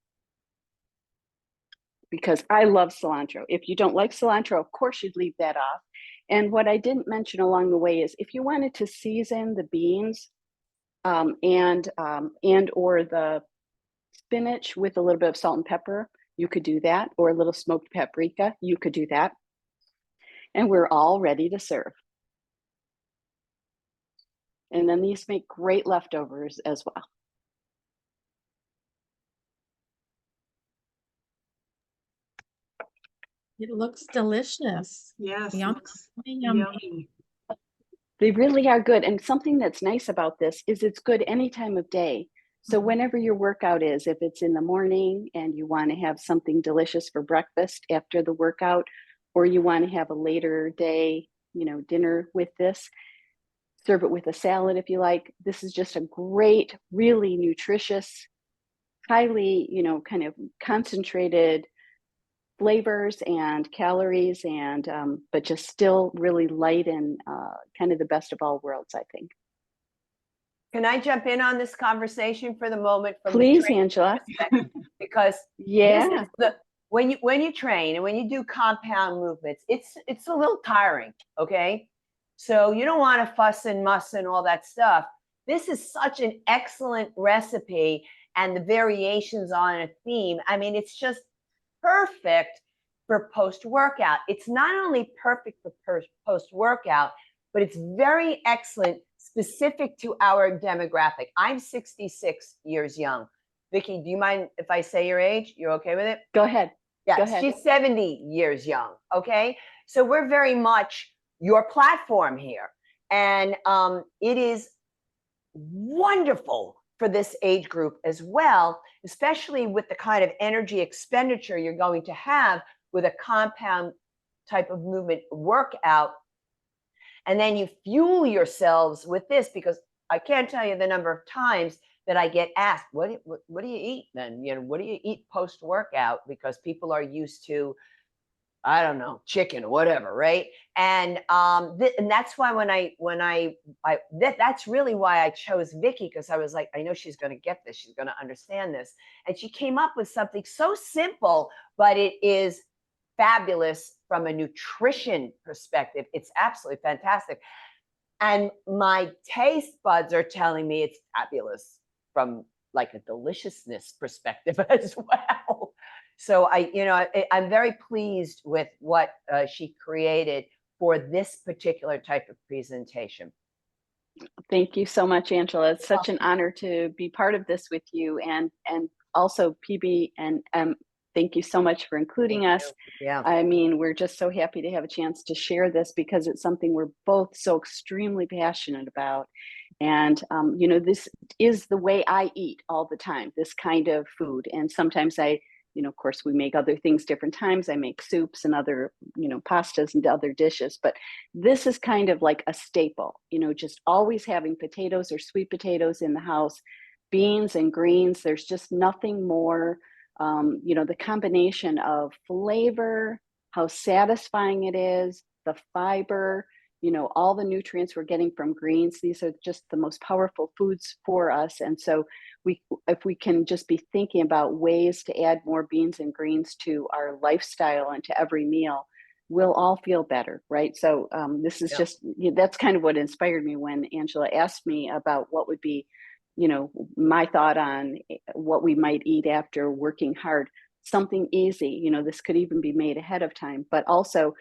Speaker 3: because I love cilantro. If you don't like cilantro, of course you'd leave that off. And what I didn't mention along the way is if you wanted to season the beans and or the spinach with a little bit of salt and pepper, you could do that, or a little smoked paprika, you could do that. And we're all ready to serve. And then these make great leftovers as well.
Speaker 4: It looks delicious.
Speaker 1: Yes,
Speaker 4: Yum,
Speaker 1: looks
Speaker 4: yummy.
Speaker 1: yummy.
Speaker 3: They really are good. And something that's nice about this is it's good any time of day. So whenever your workout is, if it's in the morning and you want to have something delicious for breakfast after the workout, or you want to have a later day, dinner with this, serve it with a salad if you like. This is just a great, really nutritious, highly, kind of concentrated flavors and calories, and but just still really light and kind of the best of all worlds, I think.
Speaker 2: Can I jump in on this conversation for the moment?
Speaker 3: Please, Angela.
Speaker 2: Because
Speaker 3: yeah,
Speaker 2: when you train and when you do compound movements, it's a little tiring. Okay, so you don't want to fuss and muss and all that stuff. This is such an excellent recipe, and the variations on a theme. I mean, it's just perfect for post-workout. It's not only perfect for post-workout, but it's very excellent, specific to our demographic. I'm 66 years young. Vicki, do you mind if I say your age? You're okay with it?
Speaker 3: go ahead.
Speaker 2: Yeah,
Speaker 3: Go ahead.
Speaker 2: she's 70 years young, okay? So we're very much your platform here. And it is wonderful for this age group as well, especially with the kind of energy expenditure you're going to have with a compound type of movement workout. And then you fuel yourselves with this, because I can't tell you the number of times that I get asked, what do you eat then? You know, what do you eat post workout? Because people are used to, I don't know, chicken or whatever, right? And and that's why that's really why I chose Vicki, because I was like, I know she's going to get this, she's going to understand this, and she came up with something so simple, but it is fabulous from a nutrition perspective. It's absolutely fantastic, and my taste buds are telling me it's fabulous from like a deliciousness perspective as well. So I'm very pleased with what she created for this particular type of presentation.
Speaker 3: Thank you so much, Angela. It's such an honor to be part of this with you, and also PB and thank you so much for including us.
Speaker 2: Yeah.
Speaker 3: I mean, we're just so happy to have a chance to share this because it's something we're both so extremely passionate about. And this is the way I eat all the time, this kind of food. And sometimes of course, we make other things different times. I make soups and other, pastas and other dishes. But this is kind of like a staple, just always having potatoes or sweet potatoes in the house, beans and greens. There's just nothing more. The combination of flavor, how satisfying it is, the fiber, all the nutrients we're getting from greens. These are just the most powerful foods for us. And so if we can just be thinking about ways to add more beans and greens to our lifestyle and to every meal, we'll all feel better, right? So this is that's kind of what inspired me when Angela asked me about what would be, my thought on what we might eat after working hard. Something easy, this could even be made ahead of time, but also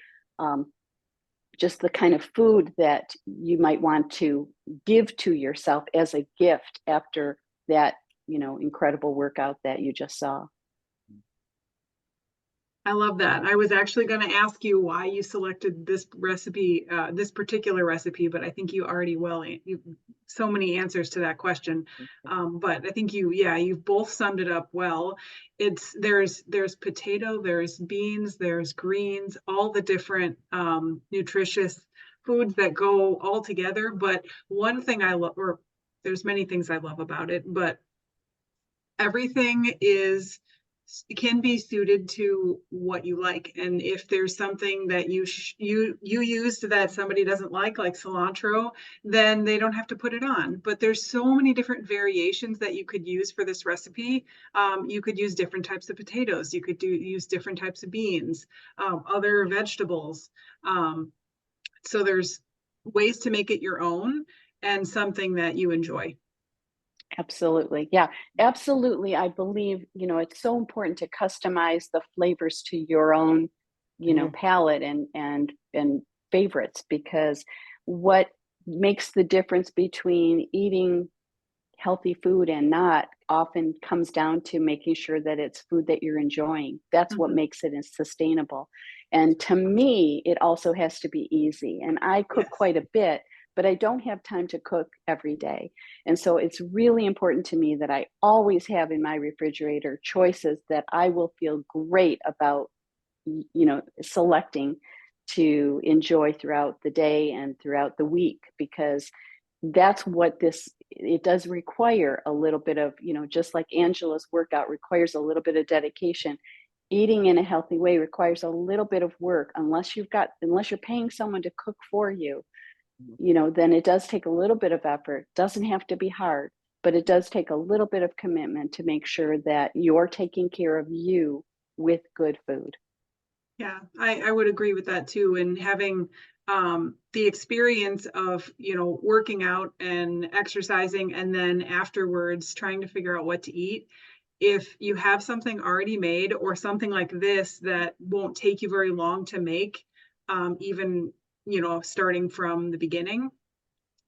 Speaker 3: just the kind of food that you might want to give to yourself as a gift after that, incredible workout that you just saw.
Speaker 1: I love that. I was actually going to ask you why you selected this recipe, this particular recipe, but I think you already so many answers to that question. But I think you've both summed it up well. There's potato, there's beans, there's greens, all the different nutritious foods that go all together. But one thing I love, or there's many things I love about it, but everything can be suited to what you like. And if there's something that you used that somebody doesn't like cilantro, then they don't have to put it on. But there's so many different variations that you could use for this recipe. You could use different types of potatoes. You could use different types of beans, other vegetables. So there's ways to make it your own and something that you enjoy.
Speaker 3: Absolutely. Yeah, absolutely. I believe, it's so important to customize the flavors to your own, palate and favorites, because what makes the difference between eating healthy food and not often comes down to making sure that it's food that you're enjoying. That's what makes it sustainable. And to me, it also has to be easy. And I cook quite a bit, but I don't have time to cook every day. And so it's really important to me that I always have in my refrigerator choices that I will feel great about, selecting to enjoy throughout the day and throughout the week, because that's what it does require a little bit of, just like Angela's workout requires a little bit of dedication. Eating in a healthy way requires a little bit of work, unless you're paying someone to cook for you. Then it does take a little bit of effort. Doesn't have to be hard, but it does take a little bit of commitment to make sure that you're taking care of you with good food.
Speaker 1: Yeah, I would agree with that too. And having the experience of, working out and exercising, and then afterwards trying to figure out what to eat. If you have something already made or something like this that won't take you very long to make, even, starting from the beginning,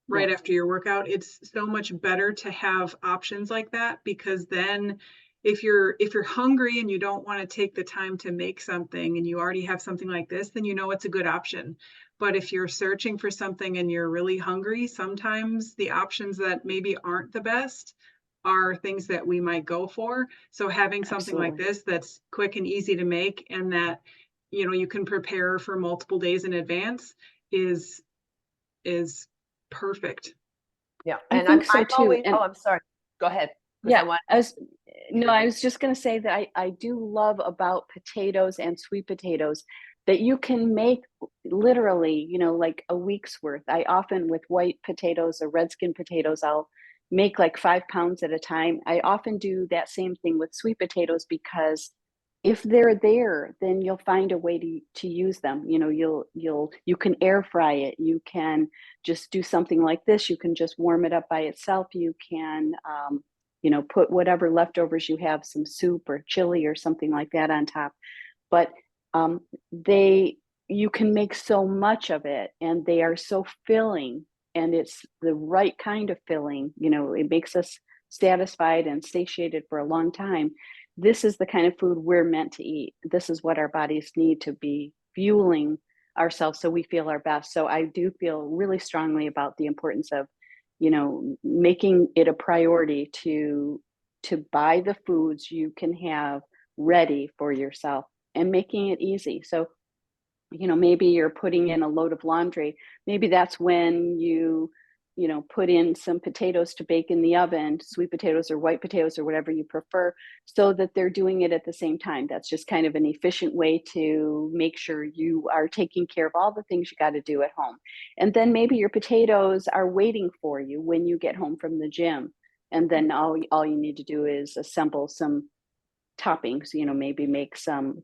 Speaker 1: right after your workout, it's so much better to have options like that, because then if you're hungry and you don't want to take the time to make something and you already have something like this, then it's a good option. But if you're searching for something and you're really hungry, sometimes the options that maybe aren't the best are things that we might go for. So having something like this that's quick and easy to make, and that you can prepare for multiple days in advance is perfect.
Speaker 2: Yeah,
Speaker 3: and I'm sorry.
Speaker 2: Go ahead. 'Cause
Speaker 3: Yeah,
Speaker 2: I want,
Speaker 3: I was just going to say that I do love about potatoes and sweet potatoes that you can make literally, like a week's worth. I often, with white potatoes or red skin potatoes, I'll make like 5 pounds at a time. I often do that same thing with sweet potatoes because if they're there, then you'll find a way to use them. You can air fry it. You can just do something like this. You can just warm it up by itself. You can put whatever leftovers you have, some soup or chili or something like that on top. But um, you can make so much of it, and they are so filling, and it's the right kind of filling. It makes us satisfied and satiated for a long time. This is the kind of food we're meant to eat. This is what our bodies need to be fueling ourselves so we feel our best. So I do feel really strongly about the importance of making it a priority to buy the foods you can have ready for yourself and making it easy. So maybe you're putting in a load of laundry. Maybe that's when you put in some potatoes to bake in the oven, sweet potatoes or white potatoes or whatever you prefer, so that they're doing it at the same time. That's just kind of an efficient way to make sure you are taking care of all the things you got to do at home. And then maybe your potatoes are waiting for you when you get home from the gym. And then all you need to do is assemble some toppings, maybe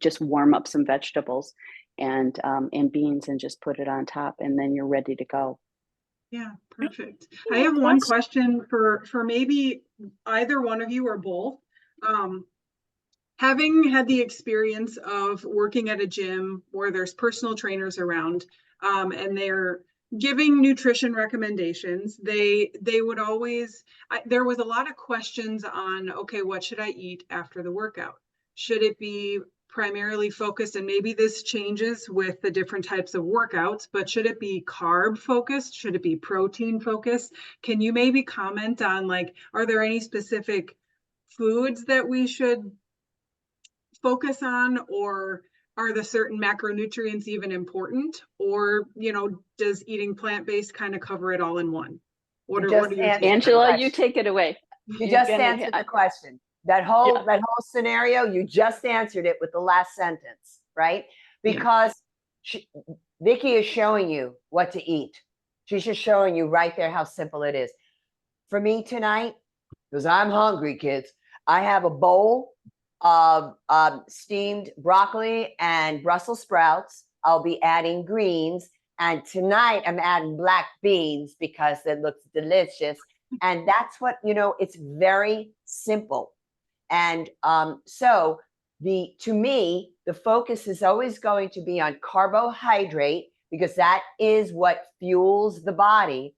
Speaker 3: just warm up some vegetables and beans and just put it on top, and then you're ready to go.
Speaker 1: Yeah, perfect. I have one question for maybe either one of you or both. Having had the experience of working at a gym where there's personal trainers around, and they're giving nutrition recommendations, they would always, there was a lot of questions on, okay, what should I eat after the workout? Should it be primarily focused, and maybe this changes with the different types of workouts, but should it be carb focused? Should it be protein focused? Can you maybe comment on, like, are there any specific foods that we should focus on, or are the certain macronutrients even important, or does eating plant-based kind of cover it all in one? What are your takes?
Speaker 3: Angela, you take it away.
Speaker 2: You just answered the question. That whole scenario, you just answered it with the last sentence, right? Because Vicki is showing you what to eat. She's just showing you right there how simple it is. For me tonight, because I'm hungry, kids, I have a bowl of steamed broccoli and Brussels sprouts. I'll be adding greens. And tonight I'm adding black beans because it looks delicious. And that's what, it's very simple. And so to me, the focus is always going to be on carbohydrate, because that is what fuels the body.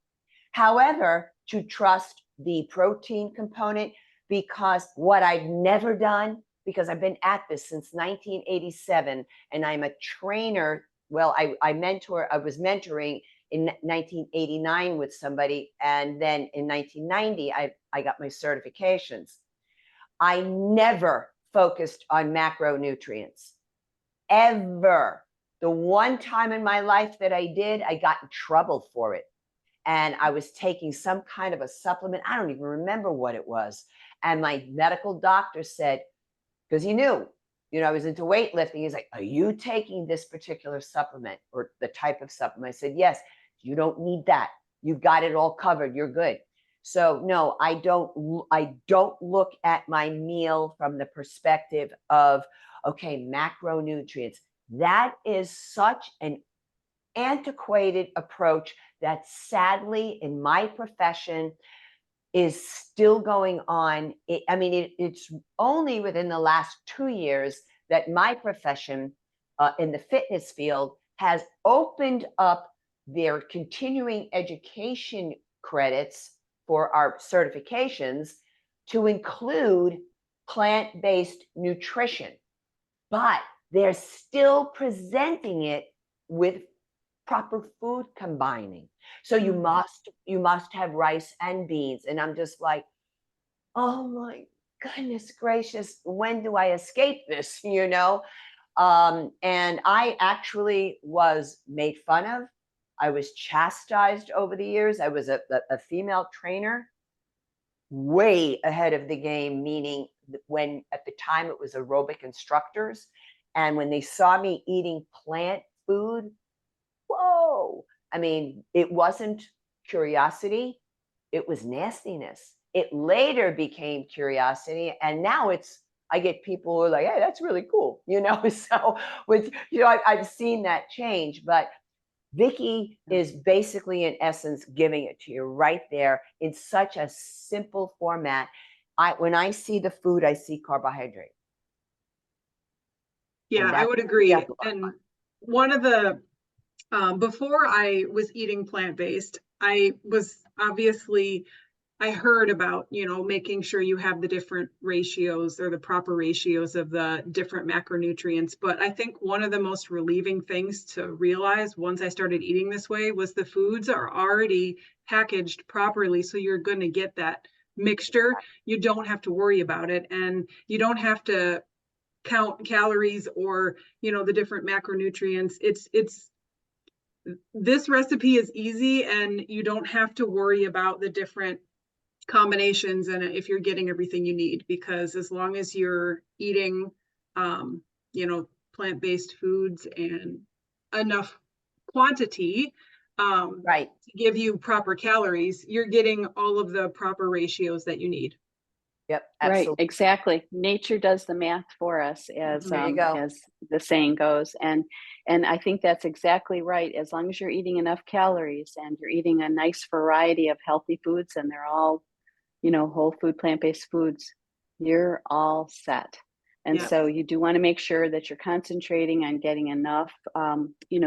Speaker 2: However, to trust the protein component, because what I've never done, because I've been at this since 1987, and I'm a trainer. Well, I was mentoring in 1989 with somebody, and then in 1990, I got my certifications. I never focused on macronutrients, ever. The one time in my life that I did, I got in trouble for it. And I was taking some kind of a supplement. I don't even remember what it was. And my medical doctor said, because he knew, I was into weightlifting. He's like, are you taking this particular supplement or the type of supplement? I said, yes. You don't need that. You've got it all covered. You're good. So no, I don't look at my meal from the perspective of, okay, macronutrients. That is such an antiquated approach that sadly in my profession is still going on. It's only within the last 2 years that my profession in the fitness field has opened up their continuing education credits for our certifications to include plant-based nutrition. But they're still presenting it with proper food combining. So you must have rice and beans. And I'm just like, oh my goodness gracious, when do I escape this? And I actually was made fun of. I was chastised over the years. I was a female trainer. way ahead of the game, meaning when at the time it was aerobic instructors, and when they saw me eating plant food, whoa, I mean, it wasn't curiosity, it was nastiness. It later became curiosity, and now I get people who are like, hey, that's really cool, so I've seen that change. But Vicki is basically, in essence, giving it to you right there in such a simple format. When I see the food, I see carbohydrate.
Speaker 1: Yeah, I would agree. And one of the, before I was eating plant-based, I heard about, making sure you have the different ratios or the proper ratios of the different macronutrients. But I think one of the most relieving things to realize once I started eating this way was the foods are already packaged properly. So you're going to get that mixture. You don't have to worry about it. And you don't have to count calories or, the different macronutrients. This recipe is easy, and you don't have to worry about the different combinations and if you're getting everything you need, because as long as you're eating plant-based foods and enough quantity
Speaker 2: Right.
Speaker 1: to give you proper calories, you're getting all of the proper ratios that you need.
Speaker 2: Yep, absolutely.
Speaker 3: Right, exactly. Nature does the math for us, as as the saying goes. And I think that's exactly right. As long as you're eating enough calories and you're eating a nice variety of healthy foods, and they're all whole food, plant-based foods, you're all set. And
Speaker 1: Yes.
Speaker 3: so you do want to make sure that you're concentrating on getting enough,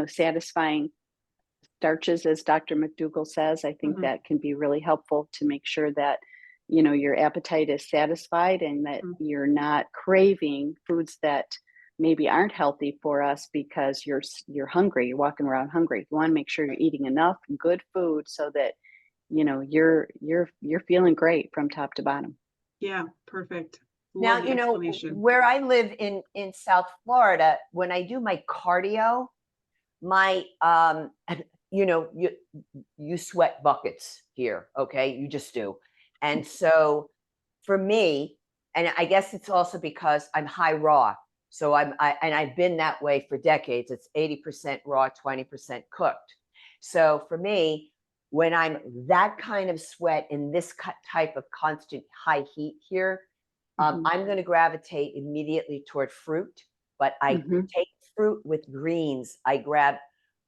Speaker 3: satisfying starches, as Dr. McDougall says. I think that can be really helpful to make sure that, your appetite is satisfied and that you're not craving foods that maybe aren't healthy for us because you're hungry, you're walking around hungry. You want to make sure you're eating enough good food so that you're feeling great from top to bottom.
Speaker 1: Yeah, perfect.
Speaker 2: Now, where I live in South Florida, when I do my cardio, my you sweat buckets here, okay? You just do. And so for me, and I guess it's also because I'm high raw, so and I've been that way for decades. It's 80% raw, 20% cooked. So for me, when I'm that kind of sweat in this type of constant high heat here, I'm going to gravitate immediately toward fruit, but I take fruit with greens. I grab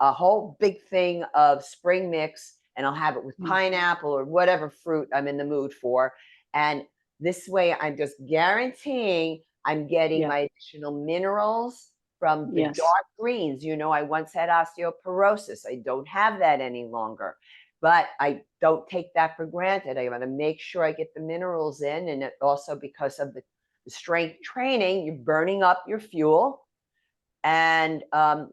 Speaker 2: a whole big thing of spring mix and I'll have it with pineapple or whatever fruit I'm in the mood for. And this way I'm just guaranteeing I'm getting my additional minerals from the dark greens. I once had osteoporosis. I don't have that any longer. But I don't take that for granted. I want to make sure I get the minerals in. And also because of the strength training, you're burning up your fuel. And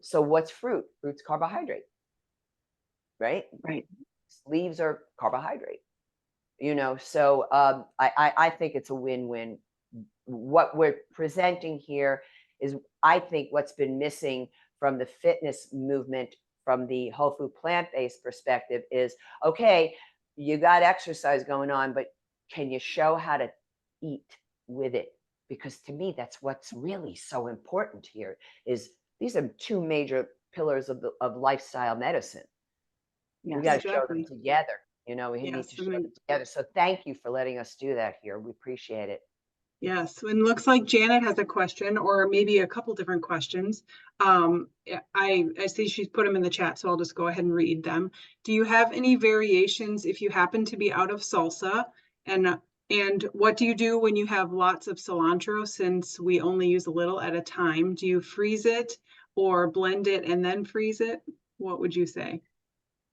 Speaker 2: so what's fruit? Fruit's carbohydrate, right?
Speaker 3: Right.
Speaker 2: Leaves are carbohydrate, so I think it's a win-win. What we're presenting here is, I think, what's been missing from the fitness movement from the whole food plant-based perspective is, okay, you got exercise going on, but can you show how to eat with it? Because to me, that's what's really so important here. Is these are two major pillars of lifestyle medicine. We got to show them together. We need to show them together. So thank you for letting us do that here. We appreciate it.
Speaker 1: Yes, and looks like Janet has a question, or maybe a couple different questions. I see she's put them in the chat, so I'll just go ahead and read them. Do you have any variations if you happen to be out of salsa? And what do you do when you have lots of cilantro, since we only use a little at a time? Do you freeze it or blend it and then freeze it? What would you say?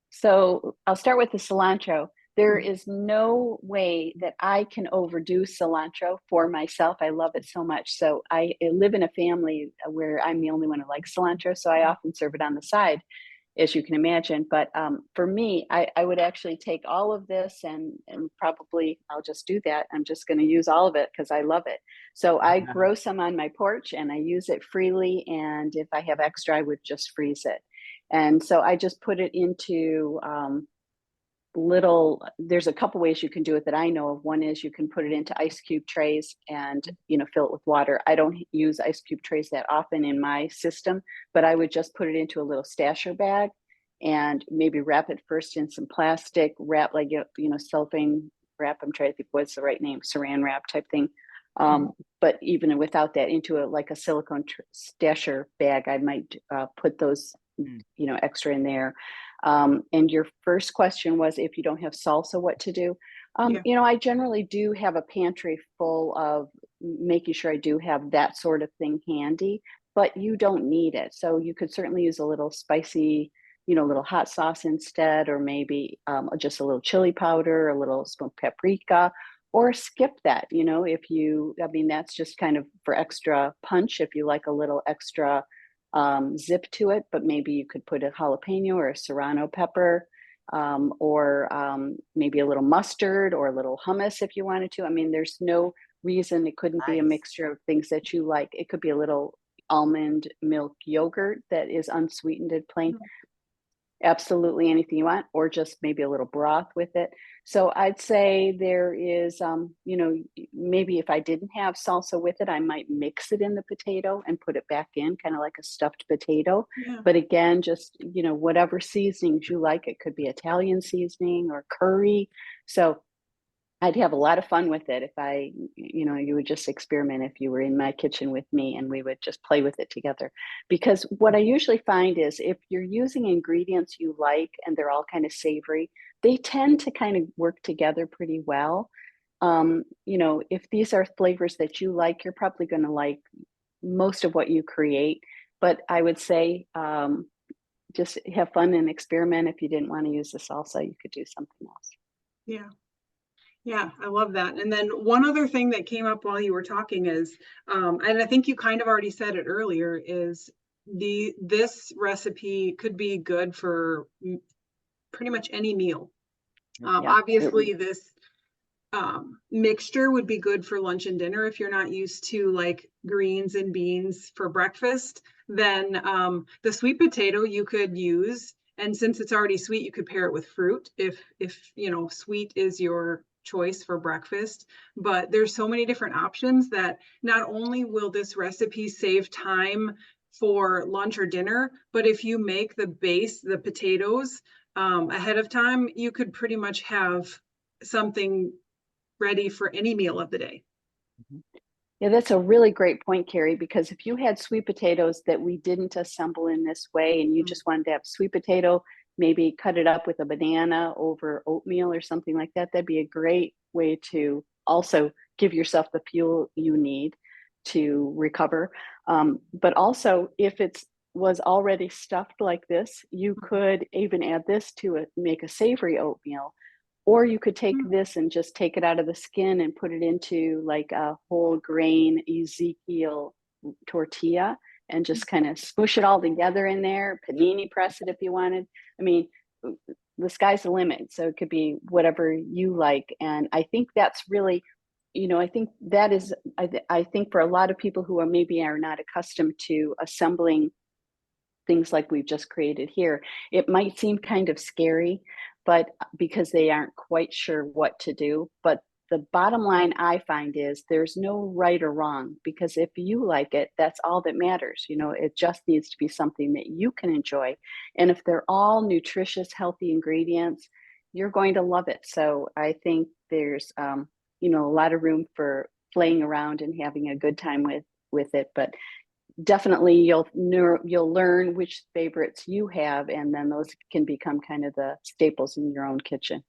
Speaker 3: So I'll start with the cilantro. There is no way that I can overdo cilantro for myself. I love it so much. So I live in a family where I'm the only one who likes cilantro. So I often serve it on the side, as you can imagine. But for me, I would actually take all of this and probably I'll just do that. I'm just going to use all of it because I love it. So I grow some on my porch and I use it freely. And if I have extra, I would just freeze it. And so I just put it into there's a couple ways you can do it that I know of. One is you can put it into ice cube trays and, fill it with water. I don't use ice cube trays that often in my system, but I would just put it into a little stasher bag and maybe wrap it first in some plastic, wrap like, cellophane wrap. I'm trying to think what's the right name, saran wrap type thing. But even without that, into like a silicone stasher bag, I might put those, extra in there. And your first question was, if you don't have salsa, what to do?
Speaker 1: Yeah.
Speaker 3: I generally do have a pantry full of making sure I do have that sort of thing handy, but you don't need it. So you could certainly use a little spicy, little hot sauce instead, or maybe just a little chili powder, a little smoked paprika, or skip that, that's just kind of for extra punch if you like a little extra zip to it, but maybe you could put a jalapeno or a serrano pepper, or maybe a little mustard or a little hummus if you wanted to. I mean, there's no reason it couldn't be a
Speaker 2: Nice.
Speaker 3: mixture of things that you like. It could be a little almond milk yogurt that is unsweetened and plain. Absolutely anything you want, or just maybe a little broth with it. So I'd say there is, maybe if I didn't have salsa with it, I might mix it in the potato and put it back in, kind of like a stuffed potato.
Speaker 1: Yeah.
Speaker 3: But again, just, whatever seasonings you like. It could be Italian seasoning or curry. So I'd have a lot of fun with it if you would just experiment if you were in my kitchen with me and we would just play with it together. Because what I usually find is if you're using ingredients you like and they're all kind of savory, they tend to kind of work together pretty well. If these are flavors that you like, you're probably going to like most of what you create. But I would say just have fun and experiment. If you didn't want to use the salsa, you could do something else.
Speaker 1: Yeah. Yeah, I love that. And then one other thing that came up while you were talking is, and I think you kind of already said it earlier, is this recipe could be good for pretty much any meal. Obviously, this mixture would be good for lunch and dinner. If you're not used to like greens and beans for breakfast, then the sweet potato you could use. And since it's already sweet, you could pair it with fruit if sweet is your choice for breakfast. But there's so many different options that not only will this recipe save time for lunch or dinner, but if you make the base, the potatoes, ahead of time, you could pretty much have something ready for any meal of the day.
Speaker 3: Yeah, that's a really great point, Carrie, because if you had sweet potatoes that we didn't assemble in this way and you just wanted to have sweet potato, maybe cut it up with a banana over oatmeal or something like that, that'd be a great way to also give yourself the fuel you need to recover. But also, if it was already stuffed like this, you could even add this to it, make a savory oatmeal. Or you could take this and just take it out of the skin and put it into like a whole grain Ezekiel tortilla and just kind of smush it all together in there, panini press it if you wanted. I mean, the sky's the limit. So it could be whatever you like. And I think that's really, I think that is, I think for a lot of people who are not accustomed to assembling things like we've just created here, it might seem kind of scary, but because they aren't quite sure what to do. But the bottom line I find is there's no right or wrong, because if you like it, that's all that matters. It just needs to be something that you can enjoy. And if they're all nutritious, healthy ingredients, you're going to love it. So I think there's, a lot of room for playing around and having a good time with it. But definitely you'll learn which favorites you have, and then those can become kind of the staples in your own kitchen.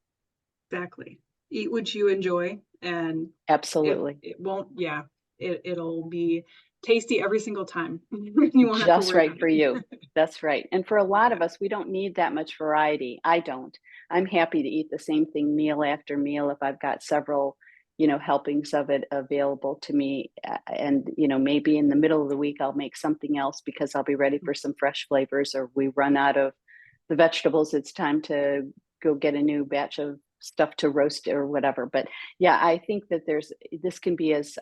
Speaker 1: Exactly. Eat what you enjoy, and
Speaker 3: absolutely
Speaker 1: it won't, it'll be tasty every single time. You won't have to
Speaker 3: just
Speaker 1: worry
Speaker 3: right for you. That's right. And for a lot of us, we don't need that much variety. I don't. I'm happy to eat the same thing meal after meal if I've got several helpings of it available to me. And, maybe in the middle of the week, I'll make something else because I'll be ready for some fresh flavors, or we run out of the vegetables. It's time to go get a new batch of stuff to roast or whatever. But yeah, I think that this can be as,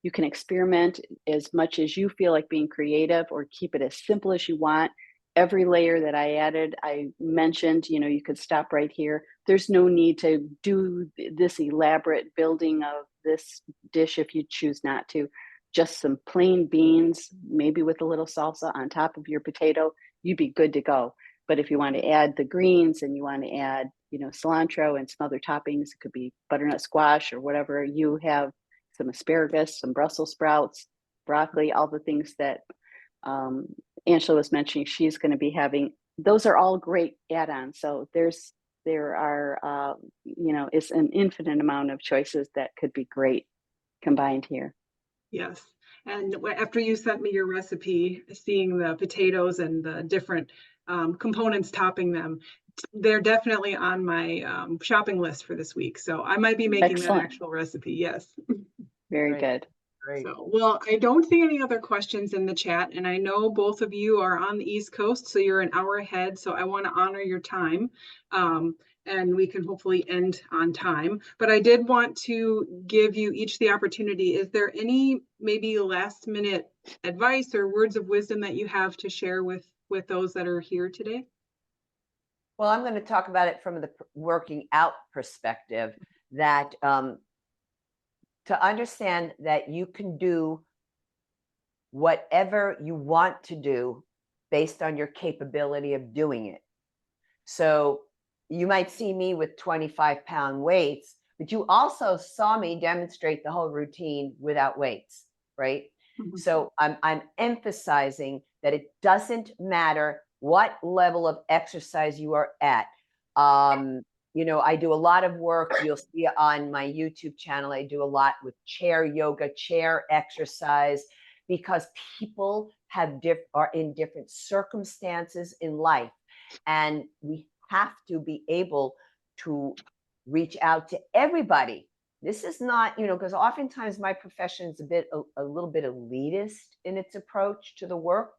Speaker 3: you can experiment as much as you feel like being creative, or keep it as simple as you want. every layer that I added, I mentioned, you could stop right here. There's no need to do this elaborate building of this dish if you choose not to. Just some plain beans, maybe with a little salsa on top of your potato, you'd be good to go. But if you want to add the greens and you want to add, cilantro and some other toppings, it could be butternut squash or whatever you have, some asparagus, some Brussels sprouts, broccoli, all the things that Angela was mentioning she's going to be having. Those are all great add-ons. So there are, it's an infinite amount of choices that could be great combined here.
Speaker 1: Yes. And after you sent me your recipe, seeing the potatoes and the different components topping them, they're definitely on my shopping list for this week. So I might be making that actual recipe. Yes.
Speaker 3: Very good.
Speaker 2: Great.
Speaker 1: So, well, I don't see any other questions in the chat, and I know both of you are on the East Coast, so you're an hour ahead. So I want to honor your time, and we can hopefully end on time. But I did want to give you each the opportunity. Is there any maybe last minute advice or words of wisdom that you have to share with those that are here today?
Speaker 2: Well, I'm going to talk about it from the working out perspective, that to understand that you can do whatever you want to do based on your capability of doing it. So you might see me with 25-pound weights, but you also saw me demonstrate the whole routine without weights, right? Mm-hmm. So I'm emphasizing that it doesn't matter what level of exercise you are at. I do a lot of work. You'll see on my YouTube channel, I do a lot with chair yoga, chair exercise, because people are in different circumstances in life. And we have to be able to reach out to everybody. This is not, because oftentimes my profession is a little bit elitist in its approach to the work,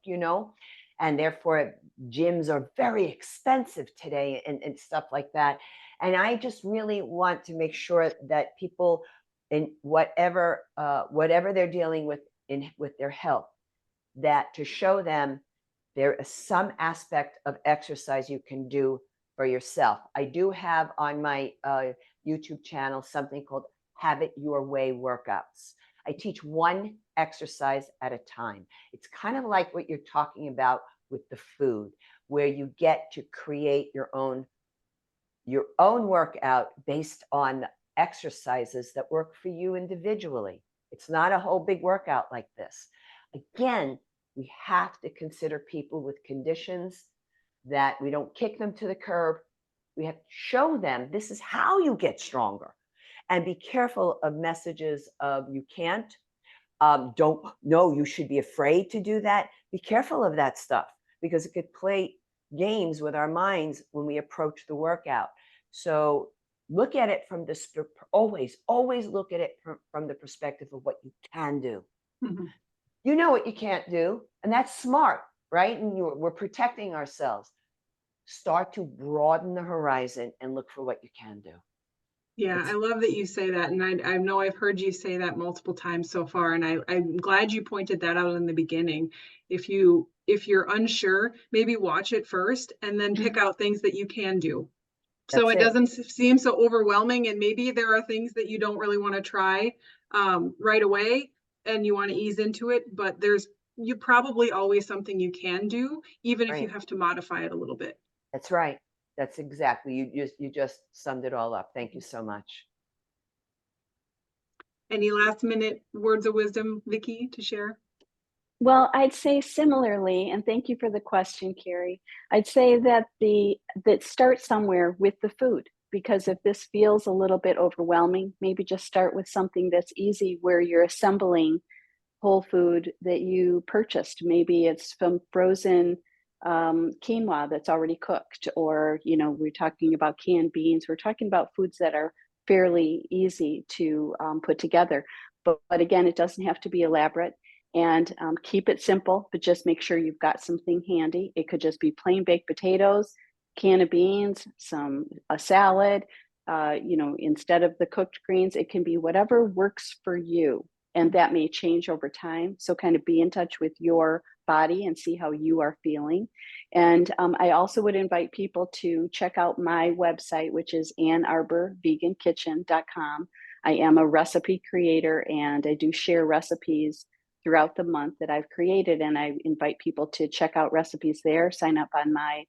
Speaker 2: and therefore gyms are very expensive today and stuff like that. And I just really want to make sure that people, in whatever they're dealing with with their health, that to show them there is some aspect of exercise you can do for yourself. I do have on my YouTube channel something called Have It Your Way workouts. I teach one exercise at a time. It's kind of like what you're talking about with the food, where you get to create your own workout based on exercises that work for you individually. It's not a whole big workout like this. Again, we have to consider people with conditions, that we don't kick them to the curb. We have to show them this is how you get stronger, and be careful of messages of you can't, you should be afraid to do that. Be careful of that stuff, because it could play games with our minds when we approach the workout. So look at it from this, always look at it from the perspective of what you can do. Mm-hmm. You know what you can't do, and that's smart, right? And we're protecting ourselves. Start to broaden the horizon and look for what you can do.
Speaker 1: Yeah, I love that you say that. And I know I've heard you say that multiple times so far. And I'm glad you pointed that out in the beginning. If you're unsure, maybe watch it first and then pick out things that you can do. So it doesn't seem so overwhelming. And maybe there are things that you don't really want to try right away and you want to ease into it. But you probably always something you can do, even if you have to modify it a little bit.
Speaker 2: That's right. That's exactly, you just summed it all up. Thank you so much.
Speaker 1: Any last minute words of wisdom, Vicki, to share?
Speaker 3: Well, I'd say similarly, and thank you for the question, Carrie. I'd say that start somewhere with the food, because if this feels a little bit overwhelming, maybe just start with something that's easy, where you're assembling whole food that you purchased. Maybe it's from frozen quinoa that's already cooked, or we're talking about canned beans. We're talking about foods that are fairly easy to put together, but again, it doesn't have to be elaborate, and keep it simple, but just make sure you've got something handy. It could just be plain baked potatoes, can of beans, a salad, instead of the cooked greens. It can be whatever works for you. and that may change over time. So kind of be in touch with your body and see how you are feeling. And I also would invite people to check out my website, which is AnnArborVeganKitchen.com. I am a recipe creator, and I do share recipes throughout the month that I've created. And I invite people to check out recipes there, sign up on my,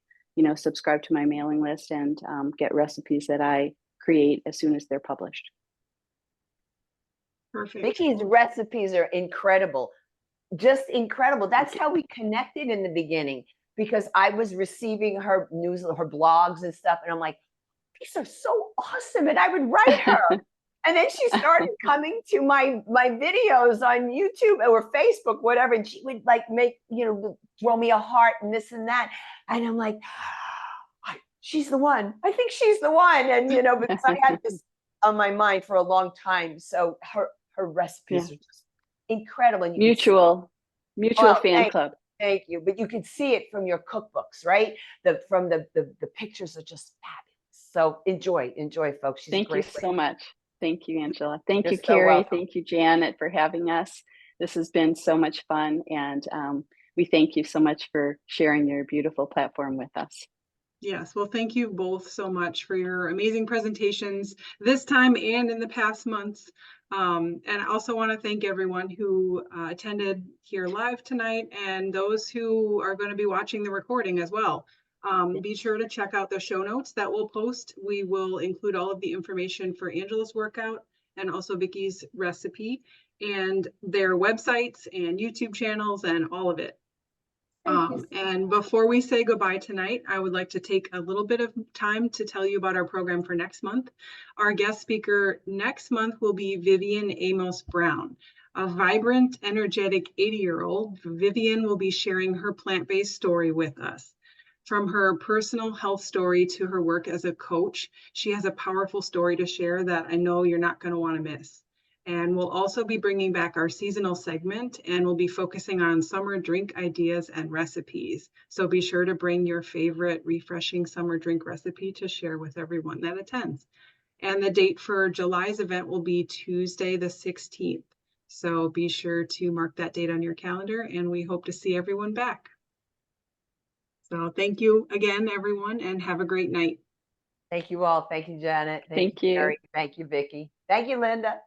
Speaker 3: subscribe to my mailing list, and get recipes that I create as soon as they're published.
Speaker 1: Perfect.
Speaker 2: Vicki's recipes are incredible, just incredible. That's how we connected in the beginning, because I was receiving her news, her blogs and stuff, and I'm like, these are so awesome, and I would write her. And then she started coming to my videos on YouTube or Facebook, whatever, and she would like make, throw me a heart and this and that, and I'm like, she's the one. I think she's the one, and because I had this on my mind for a long time. So her recipes are just incredible. And
Speaker 3: mutual fan club.
Speaker 2: Thank you. But you can see it from your cookbooks, right? From the pictures are just fabulous. So enjoy, folks. She's
Speaker 3: Thank you so much. Thank you, Angela. Thank you,
Speaker 2: You're so
Speaker 3: Carrie.
Speaker 2: welcome.
Speaker 3: Thank you, Janet, for having us. This has been so much fun, and we thank you so much for sharing your beautiful platform with us.
Speaker 1: Yes, well, thank you both so much for your amazing presentations this time and in the past months. And I also want to thank everyone who attended here live tonight, and those who are going to be watching the recording as well. Be sure to check out the show notes that we'll post. We will include all of the information for Angela's workout and also Vicki's recipe and their websites and YouTube channels and all of it. And before we say goodbye tonight, I would like to take a little bit of time to tell you about our program for next month. Our guest speaker next month will be Vivian Amos Brown. A vibrant, energetic 80-year-old, Vivian will be sharing her plant-based story with us. From her personal health story to her work as a coach, she has a powerful story to share that I know you're not going to want to miss. And we'll also be bringing back our seasonal segment, and we'll be focusing on summer drink ideas and recipes. So be sure to bring your favorite refreshing summer drink recipe to share with everyone that attends. And the date for July's event will be Tuesday, the 16th. So be sure to mark that date on your calendar, and we hope to see everyone back. So thank you again, everyone, and have a great night.
Speaker 2: Thank you all. Thank you, Janet.
Speaker 3: Thank you.
Speaker 2: Carrie. Thank you, Vicki. Thank you, Linda.